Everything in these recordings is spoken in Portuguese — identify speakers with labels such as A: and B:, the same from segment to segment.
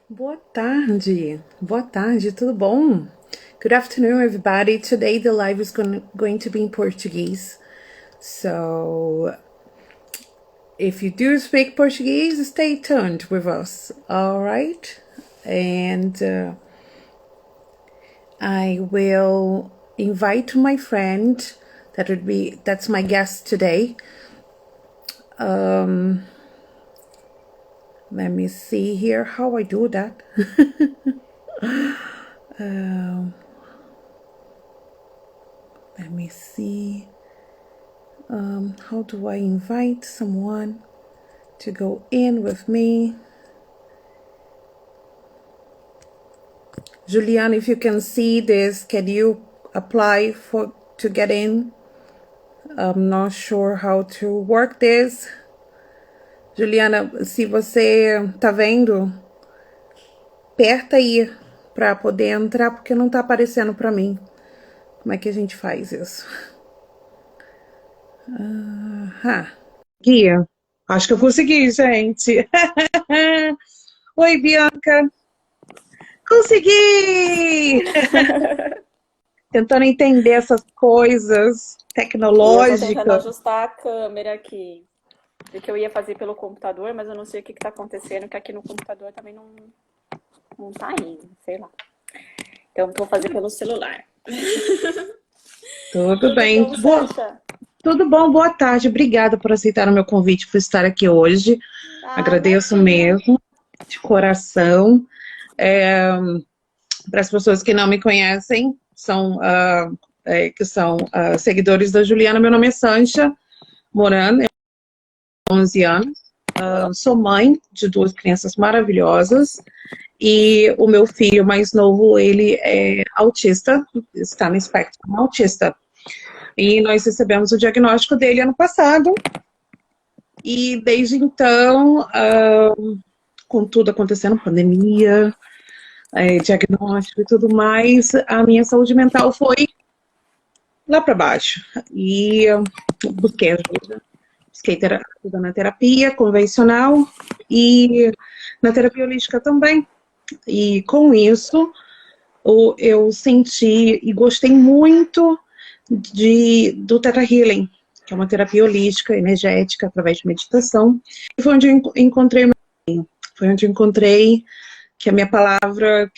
A: Boa tarde, tudo bom? Good afternoon, everybody. Today the live is going to be in Portuguese. So, if you do speak Portuguese, stay tuned with us, all right? And I will invite my friend that's my guest today. Let me see here how I do that. Let me see. How do I invite someone to go in with me? Juliana, if you can see this, can you apply to get in? I'm not sure how to work this. Juliana, se você tá vendo, aperta aí para poder entrar, porque não tá aparecendo para mim. Como é que a gente faz isso?
B: Guia, acho que eu consegui, gente. Oi, Bianca. Consegui! Tentando entender essas coisas
C: E eu tô tentando
B: tecnológicas.
C: ajustar a câmera aqui. Porque eu ia fazer pelo computador, mas eu não sei o que tá acontecendo, que aqui no computador também não tá indo, sei lá. Então vou fazer pelo celular.
B: Tudo
C: Tudo
B: bem.
C: bom, Sancha?
B: Tudo bom? Boa tarde. Obrigada por aceitar o meu convite, por estar aqui hoje.
C: Ah,
B: Agradeço
C: imagina.
B: mesmo, de coração. Para as pessoas que não me conhecem, que são seguidores da Juliana, meu nome é Sancha Moran, eu tenho 11 anos. Sou mãe de duas crianças maravilhosas e o meu filho mais novo, ele é autista, está no espectro autista. E nós recebemos o diagnóstico dele ano passado e desde então, com tudo acontecendo, pandemia, diagnóstico e tudo mais, a minha saúde mental foi lá para baixo. E busquei ajuda. Busquei ajuda na terapia convencional e na terapia holística também. E com isso, eu senti e gostei muito do Theta Healing, que é uma terapia holística, energética, através de meditação. E foi onde eu encontrei foi onde eu encontrei que a minha palavra,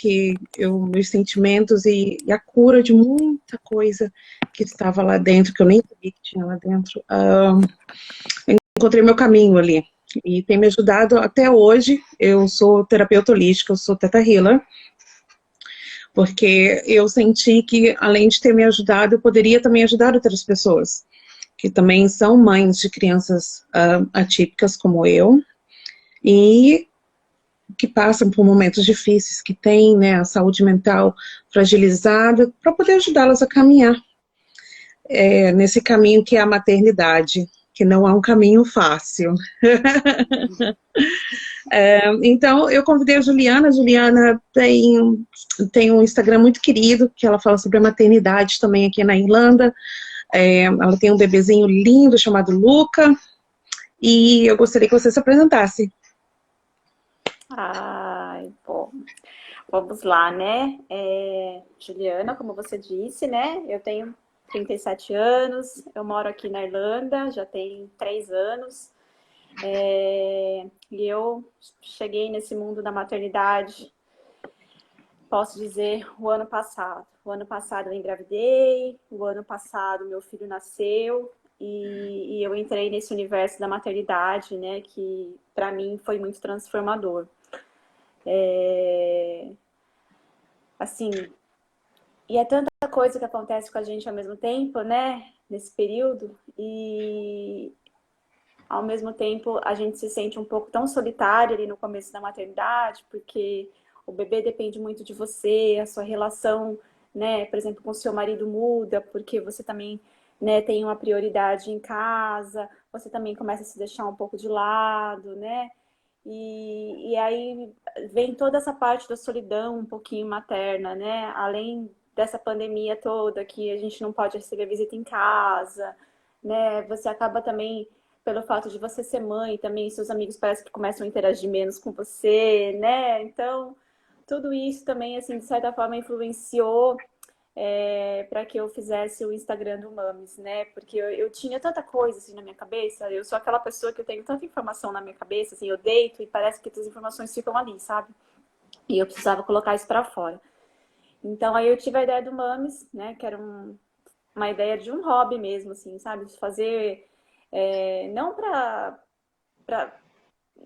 B: meus sentimentos e a cura de muita coisa que estava lá dentro, que eu nem sabia que tinha lá dentro, eu encontrei meu caminho ali. E tem me ajudado até hoje. Eu sou terapeuta holística, eu sou Theta Healer, porque eu senti que, além de ter me ajudado, eu poderia também ajudar outras pessoas, que também são mães de crianças atípicas como eu, e que passam por momentos difíceis, que têm, né, a saúde mental fragilizada, para poder ajudá-las a caminhar nesse caminho que é a maternidade, que não é um caminho fácil. Então, eu convidei a Juliana. A Juliana tem um Instagram muito querido, que ela fala sobre a maternidade também aqui na Irlanda. Ela tem um bebezinho lindo chamado Luca, e eu gostaria que você se apresentasse.
C: Ai, bom. Vamos lá, né? Juliana, como você disse, né? Eu tenho 37 anos, eu moro aqui na Irlanda, já tem 3 anos. E eu cheguei nesse mundo da maternidade, posso dizer, o ano passado. O ano passado eu engravidei, o ano passado meu filho nasceu e eu entrei nesse universo da maternidade, né? Que para mim foi muito transformador. Assim, e é tanta coisa que acontece com a gente ao mesmo tempo, né? Nesse período, e ao mesmo tempo a gente se sente um pouco tão solitário ali no começo da maternidade, porque o bebê depende muito de você, a sua relação, né, por exemplo, com o seu marido muda, porque você também, né, tem uma prioridade em casa, você também começa a se deixar um pouco de lado, né? E aí vem toda essa parte da solidão um pouquinho materna, né? Além dessa pandemia toda, que a gente não pode receber visita em casa, né? Você acaba também pelo fato de você ser mãe também, seus amigos parece que começam a interagir menos com você, né? Então, tudo isso também, assim, de certa forma, influenciou para que eu fizesse o Instagram do Mames, né? Porque eu tinha tanta coisa assim na minha cabeça, eu sou aquela pessoa que eu tenho tanta informação na minha cabeça, assim, eu deito e parece que as informações ficam ali, sabe? E eu precisava colocar isso para fora. Então aí eu tive a ideia do Mames, né? Que era uma ideia de um hobby mesmo, assim, sabe? De fazer, não para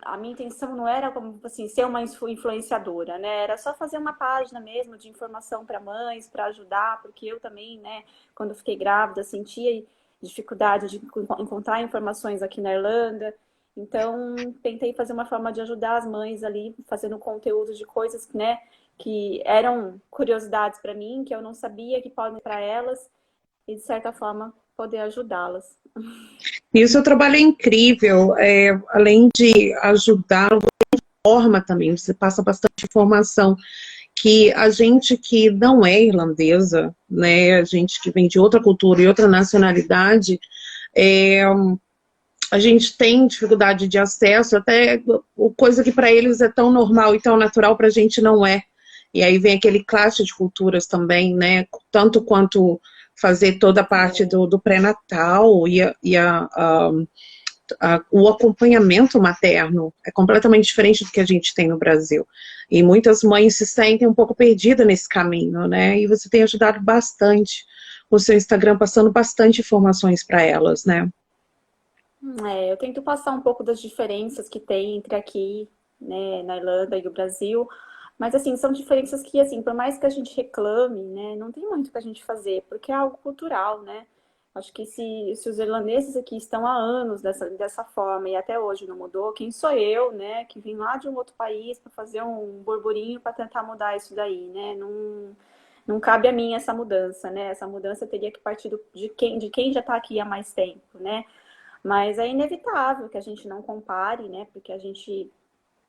C: a minha intenção não era como assim ser uma influenciadora, né? Era só fazer uma página mesmo de informação para mães, para ajudar, porque eu também, né, quando fiquei grávida, sentia dificuldade de encontrar informações aqui na Irlanda. Então, tentei fazer uma forma de ajudar as mães ali, fazendo conteúdo de coisas, né, que eram curiosidades para mim, que eu não sabia que podem para elas e de certa forma poder ajudá-las.
B: E o seu trabalho é incrível, além de ajudar, forma também, você passa bastante informação que a gente que não é irlandesa, né, a gente que vem de outra cultura e outra nacionalidade, a gente tem dificuldade de acesso, até coisa que para eles é tão normal e tão natural, para a gente não é. E aí vem aquele clash de culturas também, né, tanto quanto fazer toda a parte do pré-natal o acompanhamento materno é completamente diferente do que a gente tem no Brasil. E muitas mães se sentem um pouco perdidas nesse caminho, né? E você tem ajudado bastante o seu Instagram, passando bastante informações para elas, né?
C: Eu tento passar um pouco das diferenças que tem entre aqui, né, na Irlanda e o Brasil, mas assim, são diferenças que, assim, por mais que a gente reclame, né, não tem muito pra gente fazer, porque é algo cultural, né? Acho que se os irlandeses aqui estão há anos dessa forma e até hoje não mudou, quem sou eu, né, que vim lá de um outro país para fazer um burburinho para tentar mudar isso daí, né? Não cabe a mim essa mudança, né? Essa mudança teria que partir de quem já está aqui há mais tempo, né? Mas é inevitável que a gente não compare, né? Porque a gente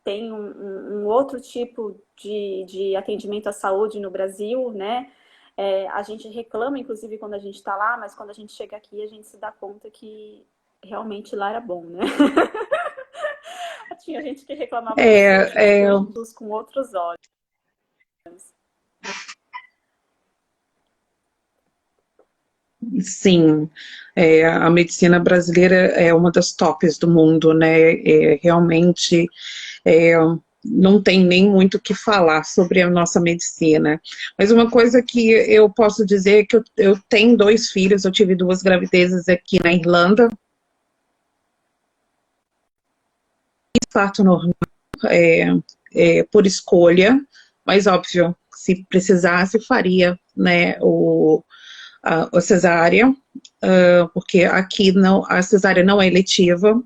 C: tem um outro tipo de atendimento à saúde no Brasil, né? A gente reclama, inclusive, quando a gente está lá, mas quando a gente chega aqui, a gente se dá conta que realmente lá era bom, né? Tinha gente que reclamava do SUS, mas hoje o SUS com outros olhos.
B: Sim, a medicina brasileira é uma das tops do mundo, né? Realmente não tem nem muito o que falar sobre a nossa medicina. Mas uma coisa que eu posso dizer é que eu tenho 2 filhos, eu tive 2 gravidezes aqui na Irlanda. Parto normal, por escolha, mas óbvio, se precisasse, faria, né, a cesárea, porque aqui não, a cesárea não é eletiva,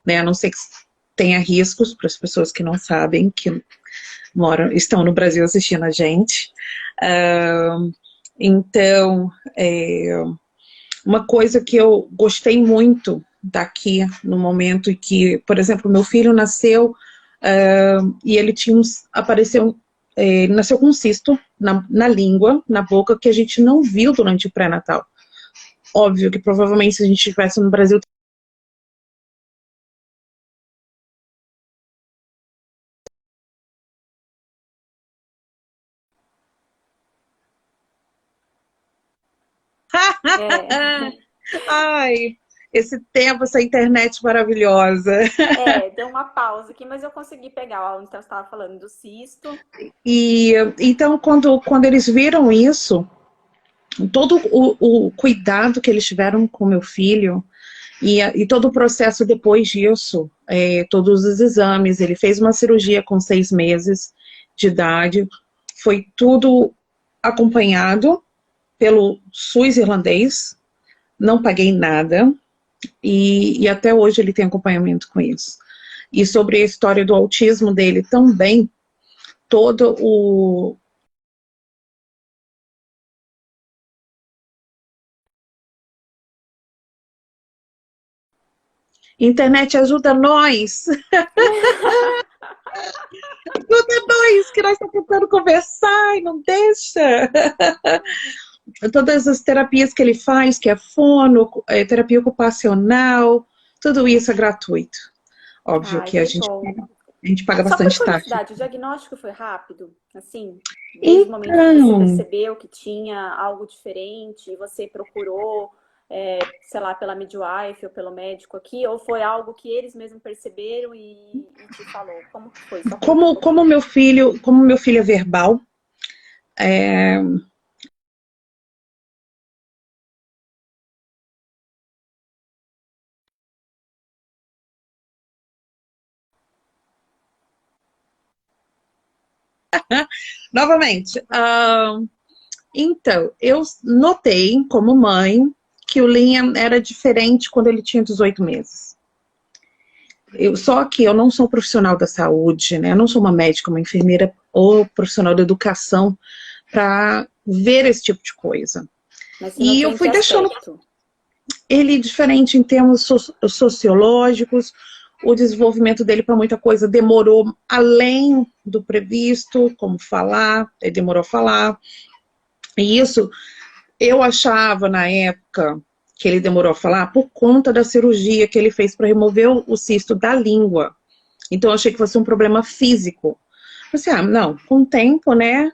B: né, a não ser que tenha riscos para as pessoas que não sabem, que estão no Brasil assistindo a gente. Então, uma coisa que eu gostei muito daqui, no momento em que, por exemplo, meu filho nasceu e ele nasceu com um cisto na língua, na boca, que a gente não viu durante o pré-natal. Óbvio que provavelmente se a gente estivesse no Brasil, ai, esse tempo, essa internet maravilhosa.
C: Deu uma pausa aqui, mas eu consegui pegar onde você estava falando do cisto.
B: E então, quando eles viram isso, todo o cuidado que eles tiveram com meu filho e todo o processo depois disso, todos os exames, ele fez uma cirurgia com 6 meses de idade, foi tudo acompanhado pelo SUS irlandês, não paguei nada, e até hoje ele tem acompanhamento com isso. E sobre a história do autismo dele também, todo o... Internet ajuda nós! Ajuda nós, que nós estamos tentando conversar e não deixa! Todas as terapias que ele faz, que é fono, terapia ocupacional, tudo isso é gratuito. Óbvio
C: Ai,
B: que a
C: que
B: gente,
C: bom.
B: a gente paga
C: Só por
B: bastante taxa.
C: curiosidade, o diagnóstico foi rápido? Assim, desde o momento que você
B: Então,
C: percebeu que tinha algo diferente, e você procurou, sei lá, pela midwife ou pelo médico aqui, ou foi algo que eles mesmos perceberam e te falou? Como que foi? Só conta um
B: como
C: pouquinho.
B: meu filho é verbal, é, novamente, então, eu notei como mãe que o Liam era diferente quando ele tinha 18 meses. Só que eu não sou profissional da saúde, né? Eu não sou uma médica, uma enfermeira ou profissional da educação para ver esse tipo de coisa.
C: Mas você
B: E
C: notou
B: eu
C: em que
B: fui deixando
C: aspecto?
B: ele diferente em termos sociológicos, o desenvolvimento dele para muita coisa demorou além do previsto, como falar, ele demorou a falar. E isso eu achava na época que ele demorou a falar por conta da cirurgia que ele fez para remover o cisto da língua. Então eu achei que fosse um problema físico. Eu pensei, não, com o tempo, né,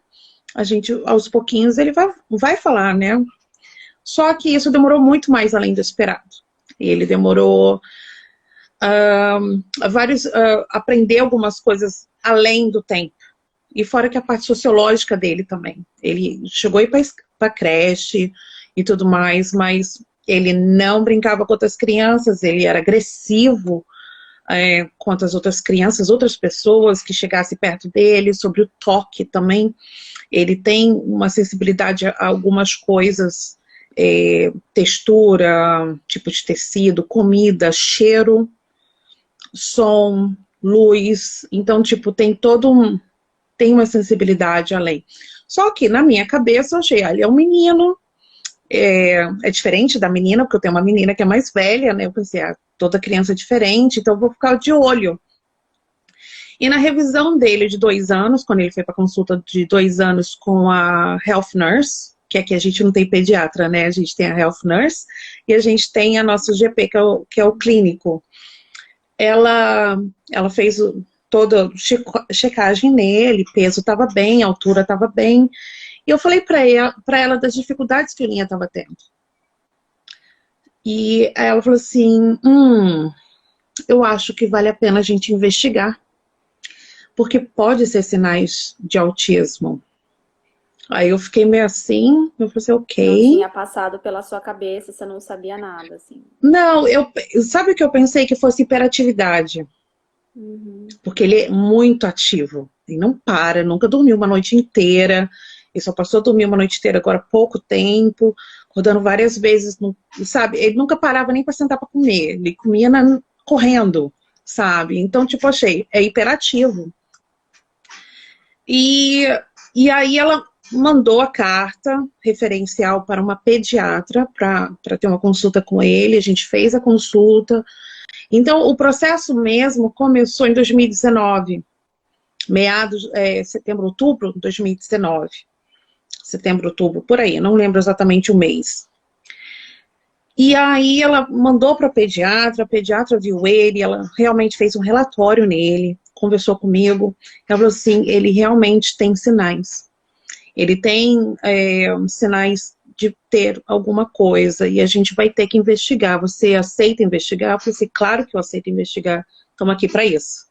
B: a gente, aos pouquinhos, ele vai falar, né? Só que isso demorou muito mais além do esperado. Ele demorou aprender algumas coisas além do tempo. E fora que a parte sociológica dele também. Ele chegou a ir para creche e tudo mais, mas ele não brincava com outras crianças, ele era agressivo contra as outras crianças, outras pessoas que chegassem perto dele, sobre o toque também. Ele tem uma sensibilidade a algumas coisas, textura, tipo de tecido, comida, cheiro, som, luz. Então, tipo, tem uma sensibilidade além. Só que na minha cabeça eu achei, ele é um menino, é diferente da menina, porque eu tenho uma menina que é mais velha, né? Eu pensei, toda criança é diferente, então eu vou ficar de olho. E na revisão dele de 2 anos, quando ele foi para consulta de 2 anos com a Health Nurse, que aqui a gente não tem pediatra, né? A gente tem a Health Nurse e a gente tem a nossa GP, que é o clínico. Ela fez toda a checagem nele, peso estava bem, altura estava bem. E eu falei para ela das dificuldades que o Linha estava tendo. E aí ela falou assim, eu acho que vale a pena a gente investigar, porque pode ser sinais de autismo. Aí eu fiquei meio assim, eu falei assim,
C: Não
B: ok.
C: tinha passado pela sua cabeça, você não sabia nada, assim.
B: Não, sabe o que eu pensei? Que fosse hiperatividade,
C: Uhum.
B: porque ele é muito ativo, ele não para, nunca dormiu uma noite inteira, ele só passou a dormir uma noite inteira agora há pouco tempo, acordando várias vezes, sabe? Ele nunca parava nem para sentar para comer, ele comia correndo, sabe? Então, tipo, achei, é hiperativo. E, e aí ela mandou a carta referencial para uma pediatra para ter uma consulta com ele, a gente fez a consulta. Então, o processo mesmo começou em 2019, meados, setembro, outubro de 2019. Setembro, outubro, por aí, não lembro exatamente o mês. E aí ela mandou para a pediatra viu ele, ela realmente fez um relatório nele, conversou comigo, ela falou assim, ele realmente tem sinais. Ele tem sinais de ter alguma coisa e a gente vai ter que investigar. Você aceita investigar? Eu falei assim, claro que eu aceito investigar. Estamos aqui para isso.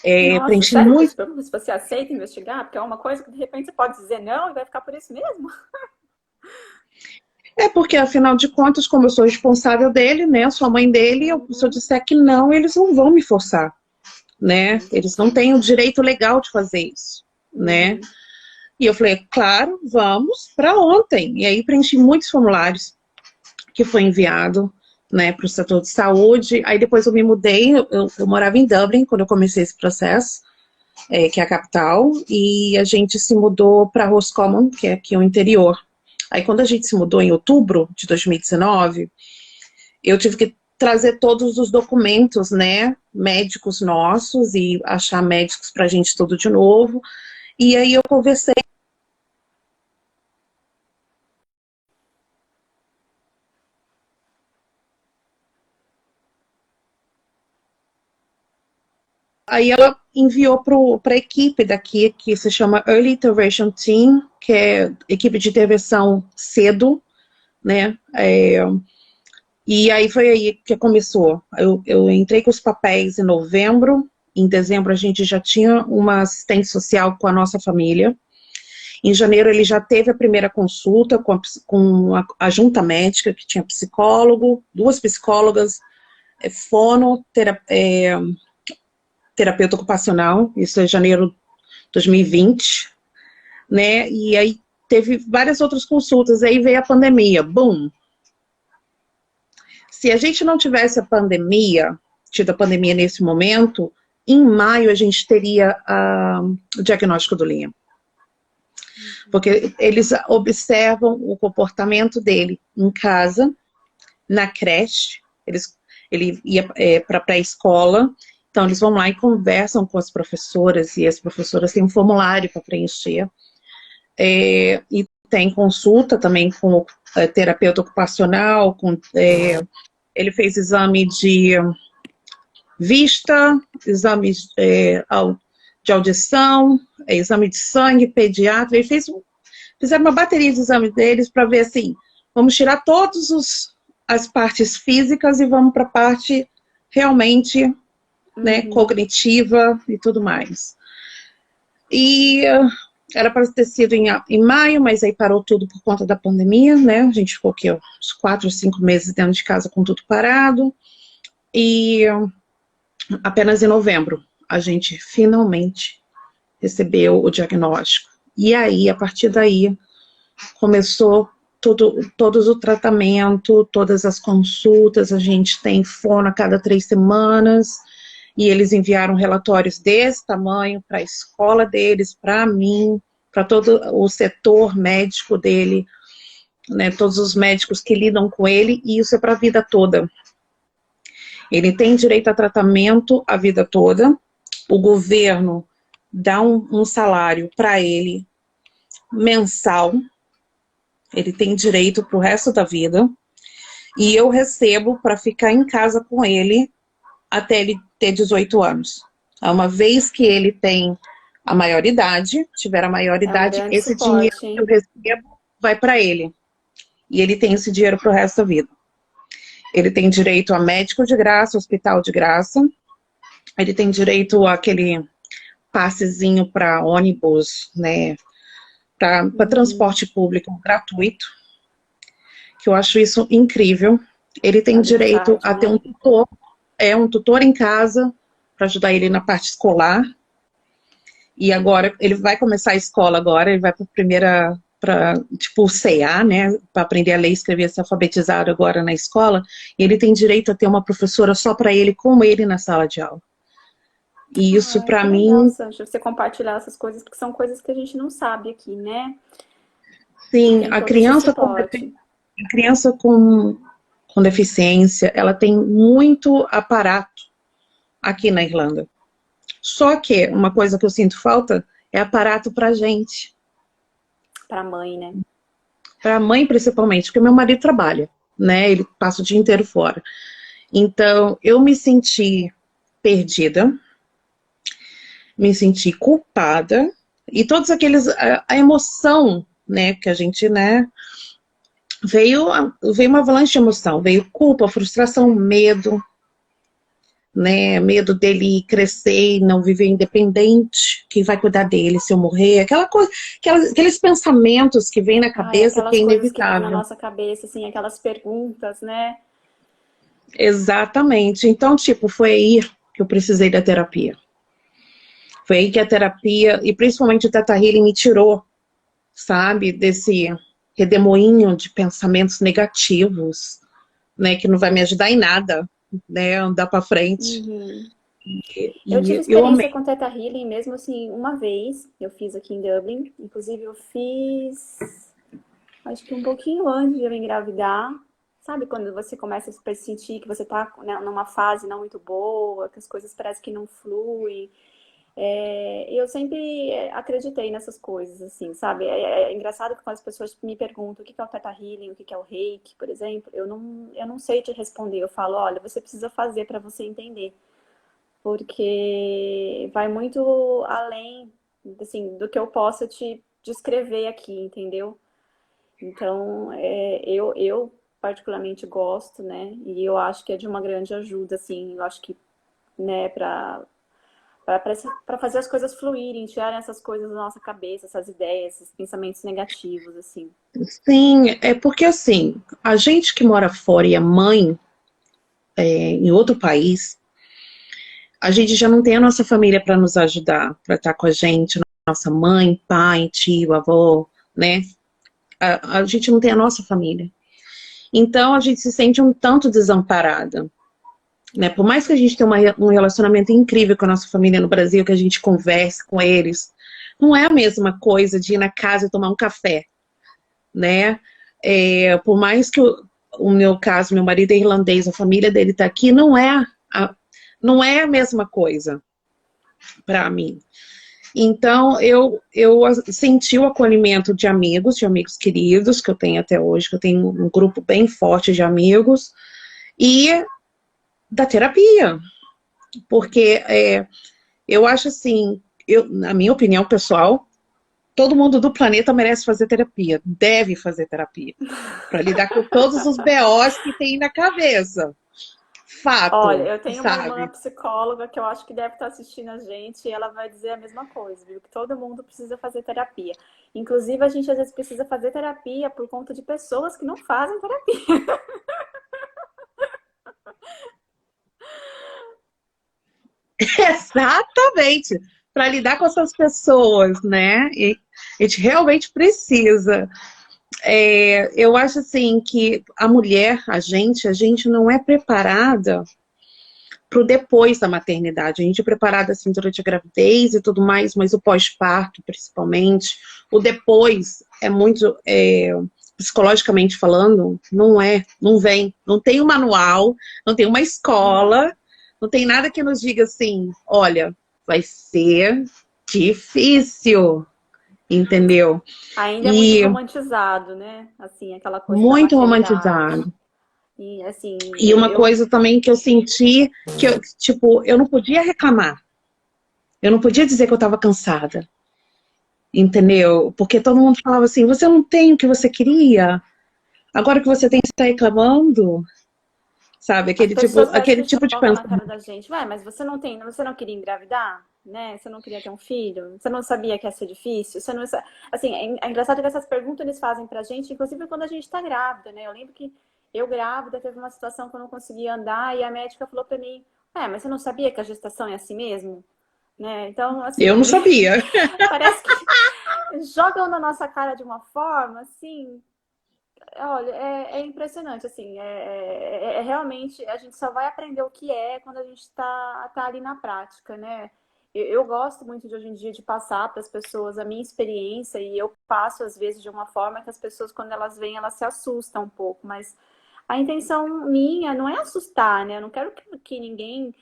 C: Nossa,
B: Preenchi
C: sério que você
B: muito.
C: pergunta se você aceita investigar? Porque é uma coisa que de repente você pode dizer não e vai ficar por isso mesmo.
B: É porque, afinal de contas, como eu sou responsável dele, né? Sou a mãe dele, se eu
C: Uhum,
B: disser que não, eles não vão me forçar, né? Eles não
C: entendi.
B: têm o direito legal de fazer isso, né?
C: Uhum.
B: E eu falei, claro, vamos para ontem. E aí preenchi muitos formulários que foi enviado, né, para o setor de saúde. Aí depois eu me mudei, eu morava em Dublin quando eu comecei esse processo, que é a capital, e a gente se mudou para Roscommon, que é aqui o interior. Aí quando a gente se mudou em outubro de 2019, eu tive que trazer todos os documentos, né, médicos nossos e achar médicos para a gente tudo de novo. E aí eu conversei. Aí ela enviou para a equipe daqui, que se chama Early Intervention Team, que é equipe de intervenção cedo, né? E aí foi aí que começou. Eu entrei com os papéis em novembro, em dezembro a gente já tinha uma assistente social com a nossa família. Em janeiro ele já teve a primeira consulta com a junta médica, que tinha psicólogo, 2 psicólogas, terapeuta ocupacional, isso é janeiro de 2020, né? E aí teve várias outras consultas, aí veio a pandemia, boom! Se a gente não tivesse tido a pandemia nesse momento, em maio a gente teria o diagnóstico do Liam. Porque eles observam o comportamento dele em casa, na creche, ele ia para a pré-escola, então eles vão lá e conversam com as professoras, e as professoras têm um formulário para preencher. E tem consulta também com o terapeuta ocupacional, ele fez exame de vista, exame de audição, exame de sangue, pediatra, ele fizeram uma bateria de exames deles para ver assim, vamos tirar todas as partes físicas e vamos para a parte realmente, né, cognitiva e tudo mais. E era para ter sido em maio, mas aí parou tudo por conta da pandemia, né? A gente ficou aqui uns 4 ou 5 meses dentro de casa com tudo parado. E apenas em novembro a gente finalmente recebeu o diagnóstico. E aí, a partir daí, começou todo o tratamento, todas as consultas, a gente tem fono a cada 3 semanas, e eles enviaram relatórios desse tamanho para a escola deles, para mim, para todo o setor médico dele, né, todos os médicos que lidam com ele, e isso é para a vida toda. Ele tem direito a tratamento a vida toda, o governo dá um salário para ele mensal, ele tem direito para o resto da vida, e eu recebo para ficar em casa com ele até ele ter 18 anos. Uma vez que ele tem a maioridade, tiver a maioridade, esse dinheiro que eu recebo vai para ele. E ele tem esse dinheiro para o resto da vida. Ele tem direito a médico de graça, hospital de graça, ele tem direito àquele passezinho para ônibus, né, para transporte público gratuito, que eu acho isso incrível. Ele tem direito a ter um tutor em casa para ajudar ele na parte escolar. E agora ele vai começar a escola agora, ele vai para tipo o CA, né, para aprender a ler e escrever, ser alfabetizado agora na escola. E ele tem direito a ter uma professora só para ele, com ele na sala de aula. E isso para mim...
C: Legal, Sancha, você compartilhar essas coisas, porque são coisas que a gente não sabe aqui, né?
B: Sim, a criança com deficiência, ela tem muito aparato aqui na Irlanda. Só que uma coisa que eu sinto falta é aparato pra gente.
C: Pra mãe, né?
B: Pra mãe, principalmente, porque meu marido trabalha, né? Ele passa o dia inteiro fora. Então, eu me senti perdida, me senti culpada, e todos aqueles... A emoção, né, que a gente, né... Veio uma avalanche de emoção, veio culpa, frustração, medo, né, medo dele crescer e não viver independente, quem vai cuidar dele se eu morrer, aquela coisa, aqueles pensamentos que vêm na cabeça que é inevitável.
C: Coisas que vêm na nossa cabeça, assim, aquelas perguntas, né?
B: Exatamente, então, tipo, foi aí que eu precisei da terapia. Foi aí que a terapia, e principalmente o Theta Healing, me tirou, sabe, desse redemoinho de pensamentos negativos, né, que não vai me ajudar em nada, né, andar para frente.
C: Eu tive experiência com Theta Healing mesmo assim, uma vez, eu fiz aqui em Dublin, inclusive eu fiz, acho que um pouquinho antes de eu engravidar, sabe quando você começa a sentir que você tá, né, numa fase não muito boa, que as coisas parecem que não fluem. Eu sempre acreditei nessas coisas, assim, sabe? É engraçado que quando as pessoas me perguntam o que é o Theta Healing, o que é o Reiki, por exemplo, eu não sei te responder. Eu falo, olha, você precisa fazer para você entender. porque vai muito além, assim, do que eu possa te descrever aqui, entendeu? Então, eu particularmente gosto, né? E eu acho que é de uma grande ajuda, assim. Eu acho que, né, para fazer as coisas fluírem, tirarem essas coisas da nossa cabeça, essas ideias, esses pensamentos negativos, assim.
B: Sim, é porque assim, a gente que mora fora e é mãe em outro país, a gente já não tem a nossa família para nos ajudar, para estar com a gente, nossa mãe, pai, tio, avô, né? A gente não tem a nossa família. Então a gente se sente um tanto desamparada, né? Por mais que a gente tenha um relacionamento incrível com a nossa família no Brasil, que a gente converse com eles, não é a mesma coisa de ir na casa e tomar um café, né? Por mais que o meu caso, meu marido é irlandês, a família dele está aqui, não é a mesma coisa para mim. Então, eu senti o acolhimento de amigos queridos, que eu tenho até hoje, que eu tenho um grupo bem forte de amigos, e da terapia. Porque eu acho assim, na minha opinião pessoal, todo mundo do planeta merece fazer terapia, deve fazer terapia, para lidar com todos os BOs que tem na cabeça.
C: Olha,
B: Fato,
C: eu tenho uma irmã
B: sabe?
C: psicóloga que eu acho que deve estar assistindo a gente e ela vai dizer a mesma coisa, viu? Que todo mundo precisa fazer terapia. Inclusive, a gente às vezes precisa fazer terapia por conta de pessoas que não fazem terapia.
B: Exatamente. Para lidar com essas pessoas, né? E a gente realmente precisa. Eu acho assim que a mulher, a gente não é preparada para o depois da maternidade. A gente é preparada assim durante a gravidez e tudo mais, mas o pós-parto, principalmente, o depois é muito psicologicamente falando, não vem, não tem um manual, não tem uma escola, não tem nada que nos diga assim, olha, vai ser difícil, entendeu?
C: Ainda é muito
B: E
C: romantizado, né? Assim, aquela coisa da
B: muito
C: maternidade.
B: romantizado.
C: E assim,
B: E uma coisa também que eu senti, que eu, tipo, eu não podia reclamar. Eu não podia dizer que eu estava cansada, entendeu? Porque todo mundo falava assim, você não tem o que você queria, agora que você tem, você está reclamando, sabe?
C: as pessoas parece
B: Aquele
C: que
B: tipo de
C: jogam na
B: pensamento.
C: cara da gente, ué, mas você não queria engravidar? Né? Você não queria ter um filho? Você não sabia que ia ser difícil? Você não... Assim, é engraçado que essas perguntas eles fazem pra gente, inclusive quando a gente tá grávida, né? Eu lembro que eu grávida teve uma situação que eu não conseguia andar e a médica falou pra mim, mas você não sabia que a gestação é assim mesmo? Né? Então,
B: Eu não
C: assim,
B: sabia.
C: parece que jogam na nossa cara de uma forma, assim, olha, é impressionante, assim, realmente, a gente só vai aprender o que é quando a gente tá ali na prática, né? Eu gosto muito de hoje em dia de passar para as pessoas a minha experiência e eu passo, às vezes, de uma forma que as pessoas, quando elas vêm, elas se assustam um pouco, mas a intenção minha não é assustar, né? Eu não quero que ninguém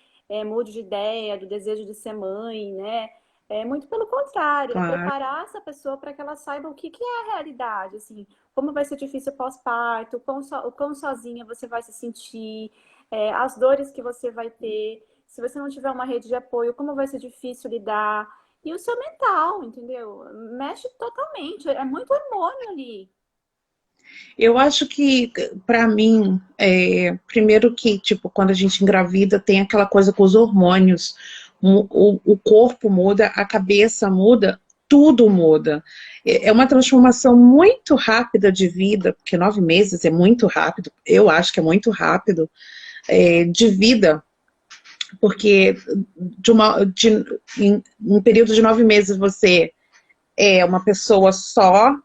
C: mude de ideia, do desejo de ser mãe, né? É muito pelo contrário, é
B: Claro.
C: preparar essa pessoa para que ela saiba o que é a realidade, assim, como vai ser difícil o pós-parto, o quão sozinha você vai se sentir, as dores que você vai ter, se você não tiver uma rede de apoio, como vai ser difícil lidar. E o seu mental, entendeu? Mexe totalmente, é muito hormônio ali.
B: Eu acho que, para mim, primeiro que, tipo, quando a gente engravida, tem aquela coisa com os hormônios. O corpo muda, a cabeça muda, tudo muda. É uma transformação muito rápida de vida, porque 9 meses é muito rápido, eu acho que é muito rápido, de vida, porque em um período de 9 meses você é uma pessoa só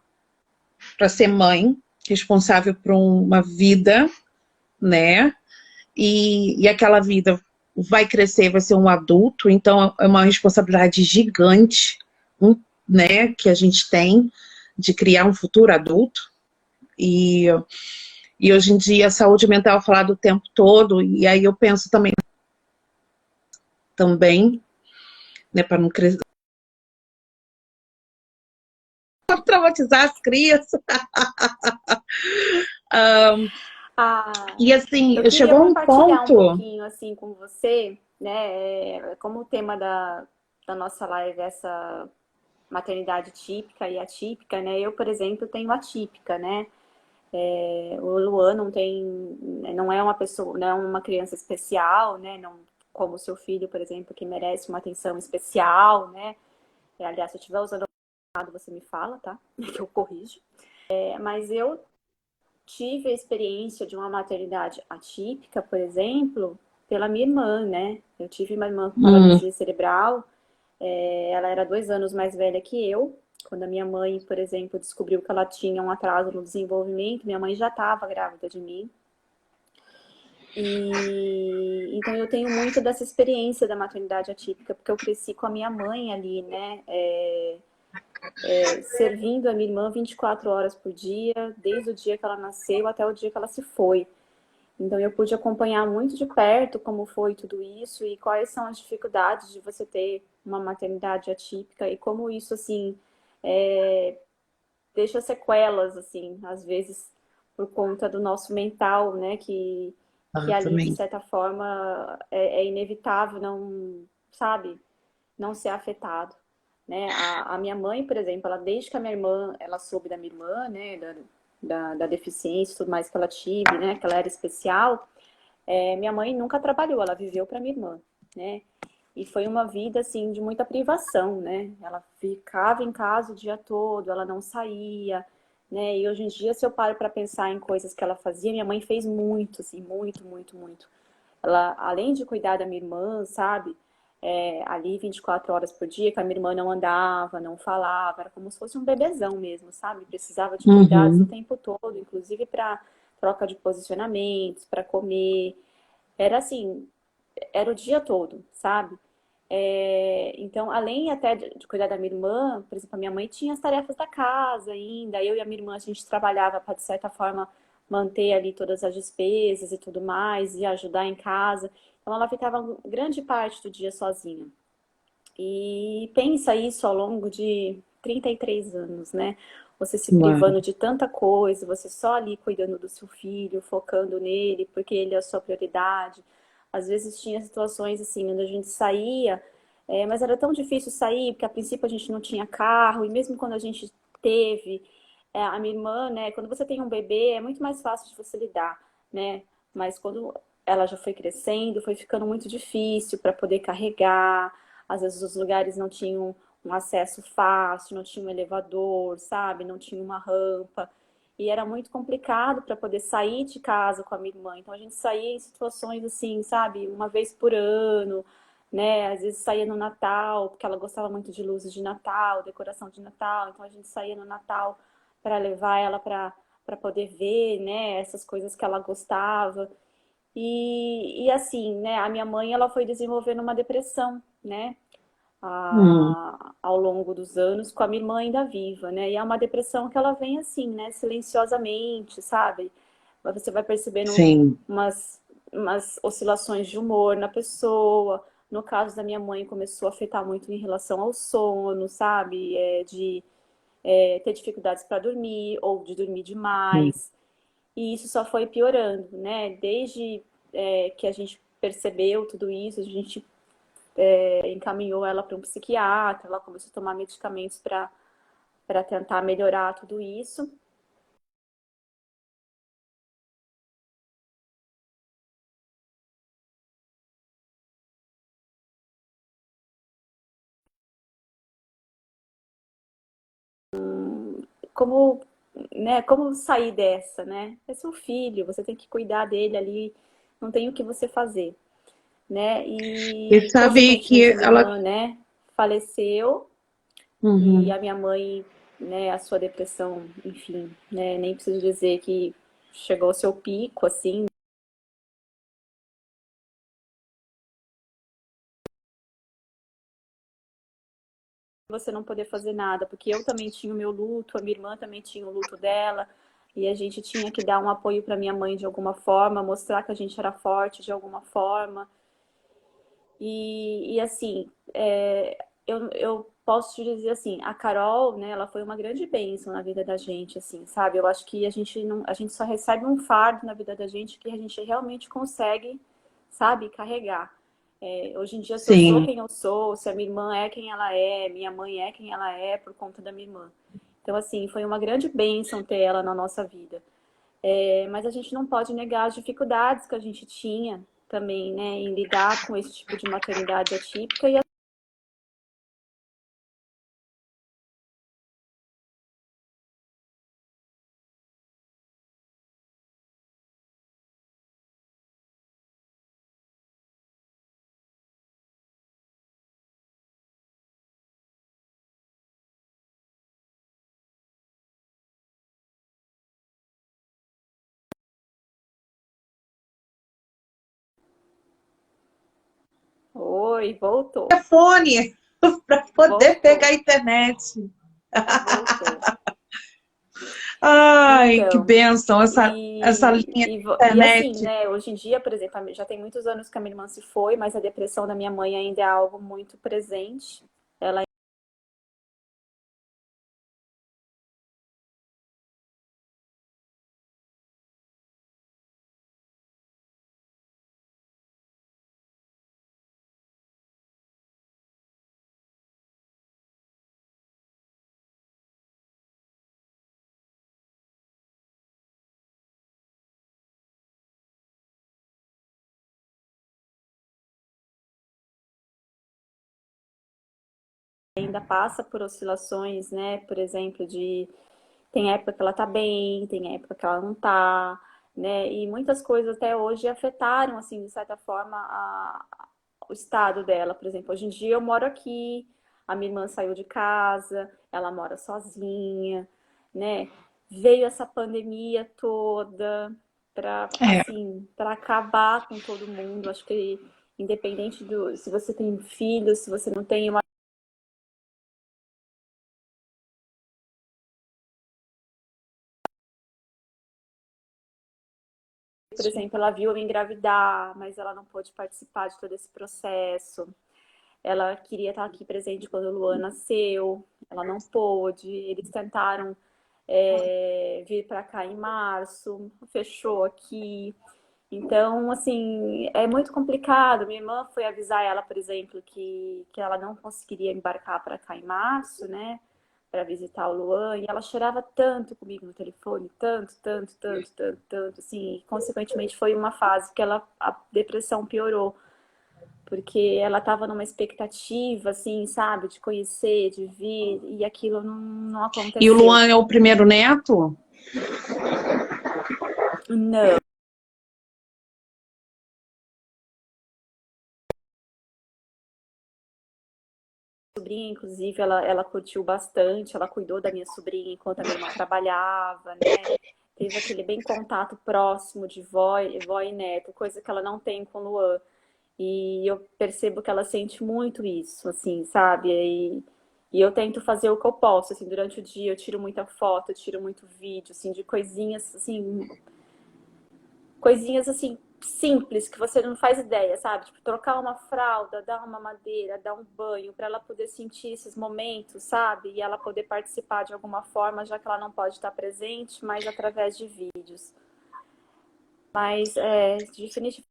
B: para ser mãe, responsável por uma vida, né? E aquela vida vai crescer, vai ser um adulto, então é uma responsabilidade gigante, né, que a gente tem de criar um futuro adulto. E hoje em dia a saúde mental é falada o tempo todo, e aí eu penso também, né, para não crescer, traumatizar as crianças.
C: Ah,
B: E assim,
C: eu queria
B: chegou um
C: compartilhar um
B: ponto.
C: pouquinho assim com você né, como o tema da nossa live é essa maternidade típica e atípica, né? Eu, por exemplo, tenho atípica, né? O Luan não é uma pessoa, não é uma criança especial, né? Não, como o seu filho, por exemplo, que merece uma atenção especial, né? Aliás, se eu estiver usando errado, você me fala, tá? Que eu corrijo. Mas eu tive a experiência de uma maternidade atípica, por exemplo, pela minha irmã, né? Eu tive uma irmã com paralisia cerebral, ela era 2 anos mais velha que eu. Quando a minha mãe, por exemplo, descobriu que ela tinha um atraso no desenvolvimento, minha mãe já estava grávida de mim. E então eu tenho muito dessa experiência da maternidade atípica, porque eu cresci com a minha mãe ali, né? Servindo a minha irmã 24 horas por dia, desde o dia que ela nasceu até o dia que ela se foi. Então eu pude acompanhar muito de perto como foi tudo isso e quais são as dificuldades de você ter uma maternidade atípica e como isso, assim, deixa sequelas, assim, às vezes por conta do nosso mental, né, que ali, de
B: Exatamente.
C: certa forma, é inevitável não, sabe, não ser afetado, né? A minha mãe, por exemplo, ela, desde que a minha irmã, ela soube da minha irmã, né, da deficiência e tudo mais que ela tive, né, que ela era especial, minha mãe nunca trabalhou, ela viveu para minha irmã, né? E foi uma vida, assim, de muita privação, né? Ela ficava em casa o dia todo, ela não saía, né? E hoje em dia, se eu paro para pensar em coisas que ela fazia, minha mãe fez muito, assim, muito, muito, muito. Ela, além de cuidar da minha irmã, sabe? Ali 24 horas por dia, que a minha irmã não andava, não falava, era como se fosse um bebezão mesmo, sabe? Precisava de cuidados o
B: Uhum.
C: tempo todo, inclusive para troca de posicionamentos, para comer. Era assim, era o dia todo, sabe? Então, além até de cuidar da minha irmã, por exemplo, a minha mãe tinha as tarefas da casa ainda, eu e a minha irmã, a gente trabalhava para, de certa forma, manter ali todas as despesas e tudo mais, e ajudar em casa. Então, ela ficava grande parte do dia sozinha. E pensa isso ao longo de 33 anos, né? Você se
B: Uau.
C: privando de tanta coisa, você só ali cuidando do seu filho, focando nele, porque ele é a sua prioridade. Às vezes tinha situações assim, onde a gente saía, mas era tão difícil sair, porque a princípio a gente não tinha carro, e mesmo quando a gente teve, a minha irmã, né? Quando você tem um bebê, é muito mais fácil de você lidar, né? Mas quando ela já foi crescendo, foi ficando muito difícil para poder carregar. Às vezes os lugares não tinham um acesso fácil, não tinha um elevador, sabe? Não tinha uma rampa. E era muito complicado para poder sair de casa com a minha irmã. Então a gente saía em situações assim, sabe? Uma vez por ano, né? Às vezes saía no Natal, porque ela gostava muito de luzes de Natal, decoração de Natal. Então a gente saía no Natal para levar ela para poder ver, né? Essas coisas que ela gostava. E assim, né? A minha mãe, ela foi desenvolvendo uma depressão, né?
B: Hum.
C: Ao longo dos anos, com a minha irmã ainda viva, né? E é uma depressão que ela vem assim, né? Silenciosamente, sabe? Você vai percebendo
B: Sim.
C: umas oscilações de humor na pessoa. No caso da minha mãe, começou a afetar muito em relação ao sono, sabe? Ter dificuldades para dormir ou de dormir
B: Hum.
C: demais. E isso só foi piorando, né? Desde que a gente percebeu tudo isso, a gente encaminhou ela para um psiquiatra, ela começou a tomar medicamentos para tentar melhorar tudo isso. Como, né, como sair dessa, né? É seu filho, você tem que cuidar dele ali, não tem o que você fazer, né?
B: E
C: E
B: sabe que
C: consequentemente a minha
B: ela.
C: irmã, né, faleceu e
B: Uhum.
C: a minha mãe, né, a sua depressão, enfim, né, nem preciso dizer que chegou ao seu pico, assim, você não poder fazer nada, porque eu também tinha o meu luto, a minha irmã também tinha o luto dela, e a gente tinha que dar um apoio para minha mãe de alguma forma, mostrar que a gente era forte de alguma forma. E assim, eu posso te dizer assim, a Carol, né, ela foi uma grande bênção na vida da gente, assim, sabe? Eu acho que a gente não, a gente só recebe um fardo na vida da gente que a gente realmente consegue, sabe, carregar. Hoje em dia, se eu sou
B: Sim.
C: quem eu sou, se a minha irmã é quem ela é, minha mãe é quem ela é por conta da minha irmã. Então, assim, foi uma grande bênção ter ela na nossa vida. Mas a gente não pode negar as dificuldades que a gente tinha também, né, em lidar com esse tipo de maternidade atípica e Oi, voltou,
B: Telefone para poder
C: voltou,
B: pegar a internet.
C: voltou.
B: Ai, que
C: Então,
B: bênção essa linha de
C: e assim,
B: internet.
C: né, hoje em dia, por exemplo, já tem muitos anos que a minha irmã se foi, mas a depressão da minha mãe ainda é algo muito presente. Ela ainda passa por oscilações, né, por exemplo, de tem época que ela tá bem, tem época que ela não tá, né? E muitas coisas até hoje afetaram, assim, de certa forma, o estado dela. Por exemplo, hoje em dia eu moro aqui, a minha irmã saiu de casa, ela mora sozinha, né? Veio essa pandemia toda para,
B: É.
C: assim, para acabar com todo mundo. Acho que independente do se você tem filhos, se você não tem uma, por exemplo, ela viu eu engravidar, mas ela não pôde participar de todo esse processo. Ela queria estar aqui presente quando o Luan nasceu, ela não pôde. Eles tentaram vir para cá em março, fechou aqui. Então, assim, é muito complicado. Minha irmã foi avisar ela, por exemplo, que ela não conseguiria embarcar para cá em março, né? Para visitar o Luan, e ela chorava tanto comigo no telefone, tanto, tanto, tanto, tanto, tanto, assim, e, consequentemente foi uma fase que a depressão piorou, porque ela estava numa expectativa, assim, sabe, de conhecer, de vir, e aquilo não
B: E o
C: aconteceu.
B: Luan é o primeiro neto?
C: Não. Sobrinha, inclusive, ela curtiu bastante, ela cuidou da minha sobrinha enquanto a minha irmã trabalhava, né? Teve aquele bem contato próximo de vó e neto, coisa que ela não tem com o Luan. E eu percebo que ela sente muito isso, assim, sabe? E eu tento fazer o que eu posso, assim, durante o dia eu tiro muita foto, eu tiro muito vídeo, assim, de coisinhas assim simples que você não faz ideia, sabe? Tipo, trocar uma fralda, dar uma madeira, dar um banho, para ela poder sentir esses momentos, sabe? E ela poder participar de alguma forma, já que ela não pode estar presente, mas através de vídeos. Mas definitivamente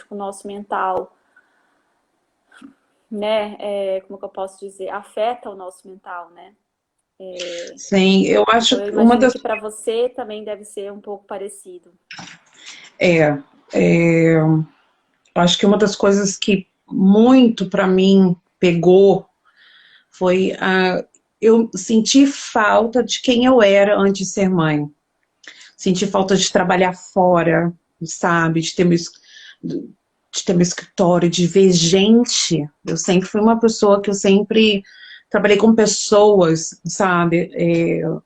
C: o nosso mental, né? Como que eu posso dizer? Afeta o nosso mental, né?
B: Sim, eu
C: Então
B: acho
C: eu
B: que uma
C: imagino
B: das.
C: que para você também deve ser um pouco parecido.
B: É, eu acho que uma das coisas que muito para mim pegou foi eu senti falta de quem eu era antes de ser mãe. Senti falta de trabalhar fora, sabe? De ter meu escritório, de ver gente. Eu sempre fui uma pessoa que eu sempre trabalhei com pessoas, sabe?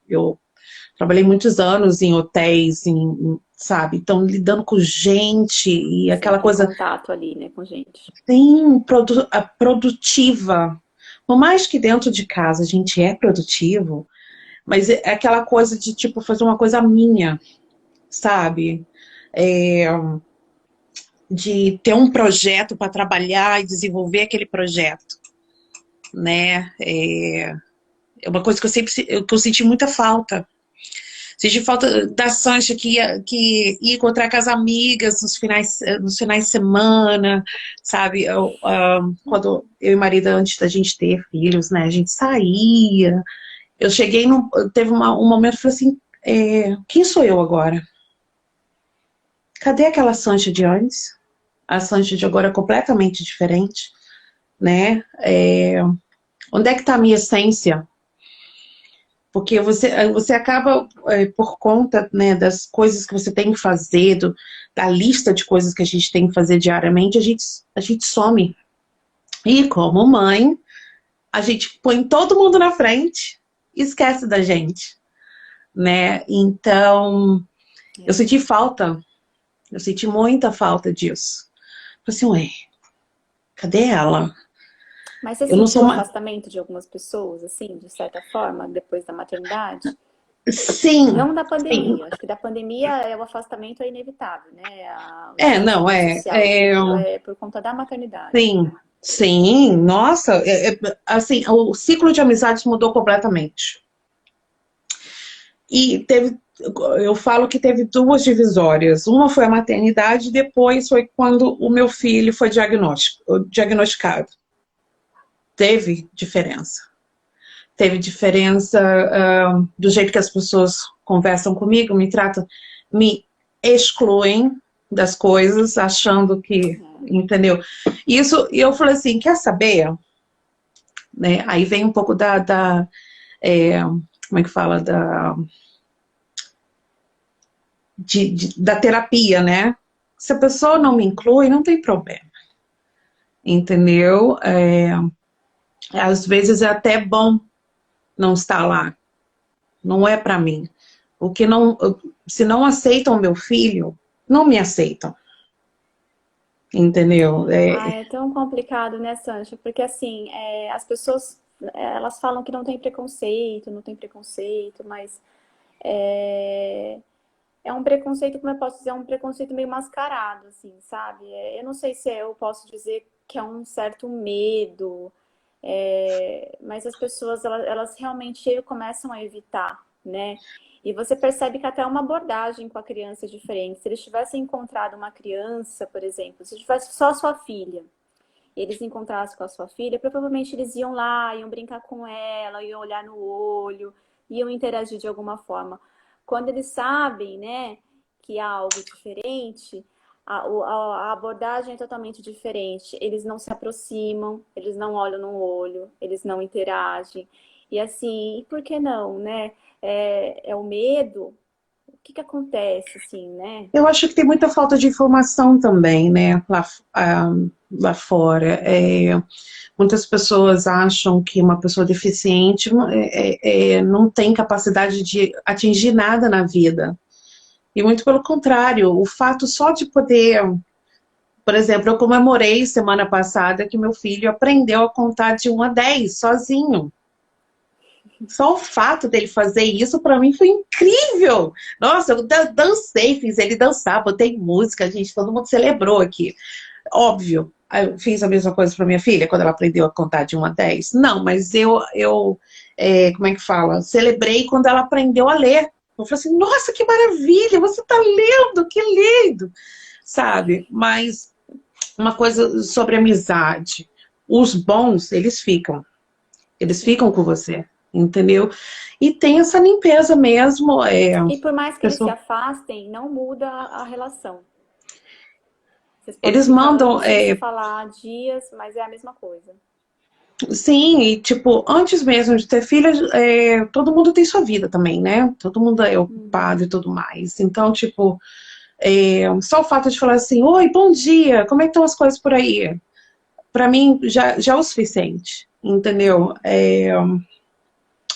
B: Eu trabalhei muitos anos em hotéis, sabe? Então, lidando com gente e aquela
C: Sempre em
B: coisa
C: contato ali, né, com gente.
B: bem produtiva. Por mais que dentro de casa a gente é produtivo, mas é aquela coisa de, tipo, fazer uma coisa minha, sabe? É, de ter um projeto para trabalhar e desenvolver aquele projeto, né? É uma coisa que eu sempre que eu senti muita falta. Senti falta da Sancha que ia encontrar com as amigas nos finais de semana, sabe? Quando eu e o marido, antes da gente ter filhos, né? A gente saía. Eu cheguei, teve um momento, eu falei assim, quem sou eu agora? Cadê aquela Sancha de antes? A Sancha de agora é completamente diferente, né? Onde é que está a minha essência? Porque você acaba, por conta, né, das coisas que você tem que fazer, da lista de coisas que a gente tem que fazer diariamente, a gente some. E como mãe, a gente põe todo mundo na frente e esquece da gente, né? Então, eu senti falta, eu senti muita falta disso. Falei assim, ué, cadê ela?
C: Mas você
B: Eu não
C: sentiu
B: sou
C: o
B: uma...
C: afastamento de algumas pessoas, assim, de certa forma, depois da maternidade?
B: Sim,
C: Não da
B: sim.
C: pandemia. Acho que da pandemia o afastamento é inevitável, né? O
B: Não,
C: distanciamento social. Eu digo, por conta da maternidade.
B: sim, sim, nossa, assim, o ciclo de amizades mudou completamente. E eu falo que teve duas divisórias. Uma foi a maternidade, depois foi quando o meu filho foi diagnosticado. Teve diferença. Teve diferença do jeito que as pessoas conversam comigo, me tratam, me excluem das coisas, achando que, entendeu? Isso, e eu falei assim, quer saber? Né? Aí vem um pouco como é que fala? Da terapia, né? Se a pessoa não me inclui, não tem problema. Entendeu? Às vezes é até bom não estar lá. Não é para mim. Se não aceitam meu filho, não me aceitam. Entendeu?
C: É tão complicado, né, Sancha? Porque assim, as pessoas, elas falam que não tem preconceito, não tem preconceito, mas é um preconceito, como eu posso dizer, é um preconceito meio mascarado, assim, sabe? Eu não sei se eu posso dizer que é um certo medo, mas as pessoas, elas realmente começam a evitar, né? E você percebe que até uma abordagem com a criança é diferente. Se eles tivessem encontrado uma criança, por exemplo, se tivesse só a sua filha, e eles encontrassem com a sua filha, provavelmente eles iam lá, iam brincar com ela, iam olhar no olho, iam interagir de alguma forma. Quando eles sabem, né, que há algo diferente, a abordagem é totalmente diferente. Eles não se aproximam, eles não olham no olho, eles não interagem. E assim, e por que não, né? É o medo. O que acontece, assim, né?
B: Eu acho que tem muita falta de informação também, né? Lá fora. Muitas pessoas acham que uma pessoa deficiente não tem capacidade de atingir nada na vida. E muito pelo contrário, o fato só de poder... Por exemplo, eu comemorei semana passada que meu filho aprendeu a contar de 1 a 10 sozinho. Só o fato dele fazer isso para mim foi incrível. Nossa, eu dancei, fiz ele dançar, botei música, gente, todo mundo celebrou aqui. Óbvio, eu fiz a mesma coisa para minha filha quando ela aprendeu a contar de 1 a 10. Não, mas como é que fala? Celebrei quando ela aprendeu a ler. Eu falei assim, nossa, que maravilha, você está lendo, que lindo, sabe? Mas uma coisa sobre amizade. Os bons, eles ficam com você, entendeu? E tem essa limpeza mesmo.
C: E por mais que eles se
B: Pessoa,
C: afastem, não muda a relação. Vocês podem
B: eles
C: ficar
B: mandam,
C: anos sem se falar, dias, mas é a mesma coisa.
B: sim, e tipo, antes mesmo de ter filhos, todo mundo tem sua vida também, né? Todo mundo é ocupado e tudo mais. Então, tipo, só o fato de falar assim, oi, bom dia, como é que estão as coisas por aí? Pra mim, já é o suficiente, entendeu?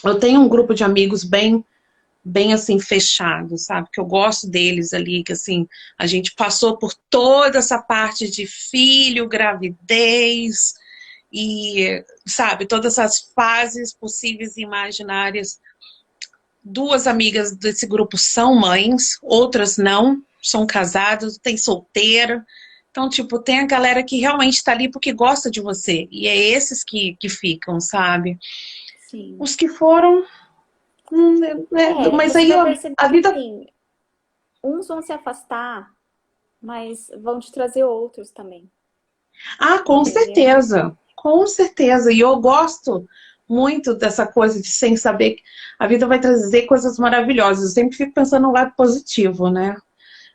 B: Eu tenho um grupo de amigos bem assim, fechado, sabe? Que eu gosto deles ali, que assim, a gente passou por toda essa parte de filho, gravidez e, sabe, todas as fases possíveis e imaginárias. Duas amigas desse grupo são mães, outras não, são casadas, tem solteira. Então, tipo, tem a galera que realmente tá ali porque gosta de você. E é esses que ficam, sabe?
C: Sim.
B: Os que foram Mas
C: você
B: aí
C: vai perceber
B: a
C: que
B: vida...
C: assim, uns vão se afastar, mas vão te trazer outros também,
B: Ah, com
C: entendeu?
B: certeza, com certeza. E eu gosto muito dessa coisa de sem saber que a vida vai trazer coisas maravilhosas. Eu sempre fico pensando no lado positivo, né?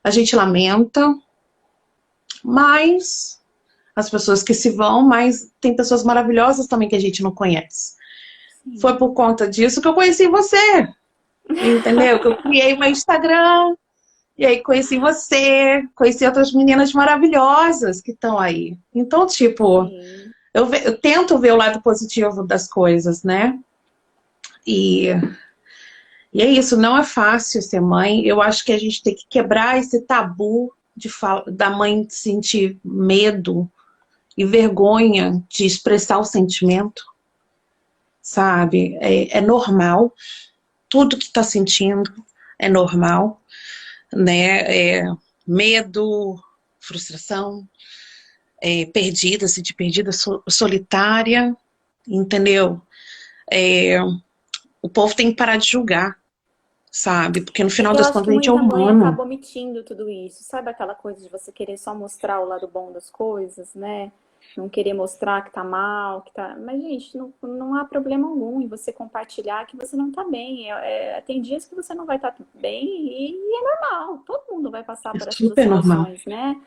B: A gente lamenta, mas as pessoas que se vão, mas tem pessoas maravilhosas também que a gente não conhece. Foi
C: Sim.
B: por conta disso que eu conheci você, entendeu? Que eu criei meu Instagram, e aí conheci você, conheci outras meninas maravilhosas que estão aí. Então, tipo,
C: Sim.
B: eu tento ver o lado positivo das coisas, né? E, e é isso, não é fácil ser mãe. Eu acho que a gente tem que quebrar esse tabu da mãe sentir medo e vergonha de expressar o sentimento, sabe? É normal, tudo que está sentindo é normal, né? Medo, frustração, perdida, sentir perdida, solitária, entendeu? O povo tem que parar de julgar, sabe? Porque no
C: É
B: final
C: que eu
B: das
C: acho
B: contas
C: que
B: a gente é
C: muita mãe
B: humano.
C: acaba omitindo tudo isso. Sabe aquela coisa de você querer só mostrar o lado bom das coisas, né? Não querer mostrar que tá mal, que tá. Mas, gente, não há problema algum em você compartilhar que você não tá bem. Tem dias que você não vai estar bem e é normal. Todo mundo vai passar
B: É
C: por essas
B: super normal.
C: oscilações, né?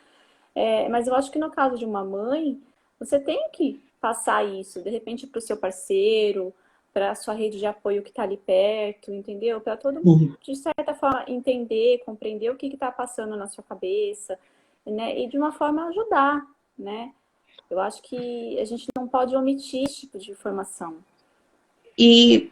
C: Mas eu acho que no caso de uma mãe, você tem que passar isso, de repente, para o seu parceiro, para a sua rede de apoio que está ali perto, entendeu? Para todo mundo,
B: Uhum.
C: de certa forma, entender, compreender o que está passando na sua cabeça, né? E de uma forma ajudar, né? Eu acho que a gente não pode omitir esse tipo de informação.
B: E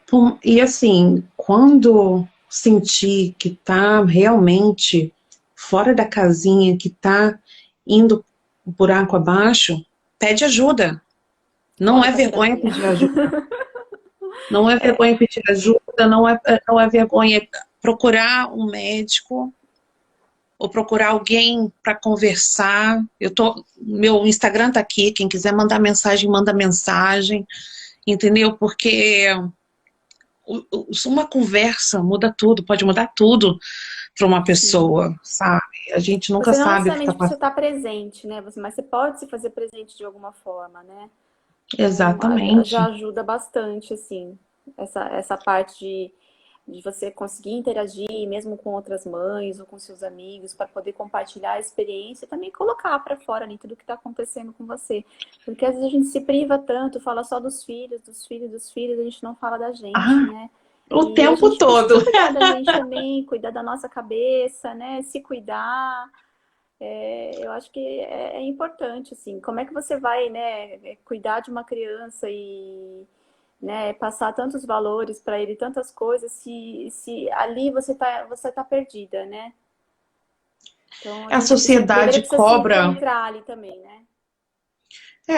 B: assim, quando sentir que tá realmente fora da casinha, que tá indo o buraco abaixo, pede ajuda. Não
C: Corre
B: é
C: para
B: vergonha
C: terapia.
B: pedir ajuda. Não é vergonha pedir ajuda, não é vergonha procurar um médico ou procurar alguém para conversar. Meu Instagram tá aqui, quem quiser mandar mensagem, manda mensagem, entendeu? Porque uma conversa muda tudo, pode mudar tudo para uma
C: Sim.
B: pessoa, sabe? A gente nunca
C: Você não
B: sabe o que está
C: necessariamente precisa
B: passando.
C: estar presente, né? Mas você pode se fazer presente de alguma forma, né? Então, já
B: Exatamente.
C: ajuda bastante, assim, essa parte de você conseguir interagir, mesmo com outras mães ou com seus amigos, para poder compartilhar a experiência e também colocar para fora ali tudo que está acontecendo com você. Porque às vezes a gente se priva tanto, fala só dos filhos, dos filhos, dos filhos, a gente não fala da gente,
B: Ah,
C: né?
B: o
C: E a
B: tempo
C: gente precisa
B: todo.
C: cuidar da gente também, cuidar da nossa cabeça, né? Se cuidar. Eu acho que é importante, assim. Como é que você vai, né, cuidar de uma criança e, né, passar tantos valores para ele, tantas coisas, se ali você tá perdida, né? Então a
B: A
C: gente primeiro
B: sociedade
C: precisa se
B: cobra,
C: encontrar ali também, né?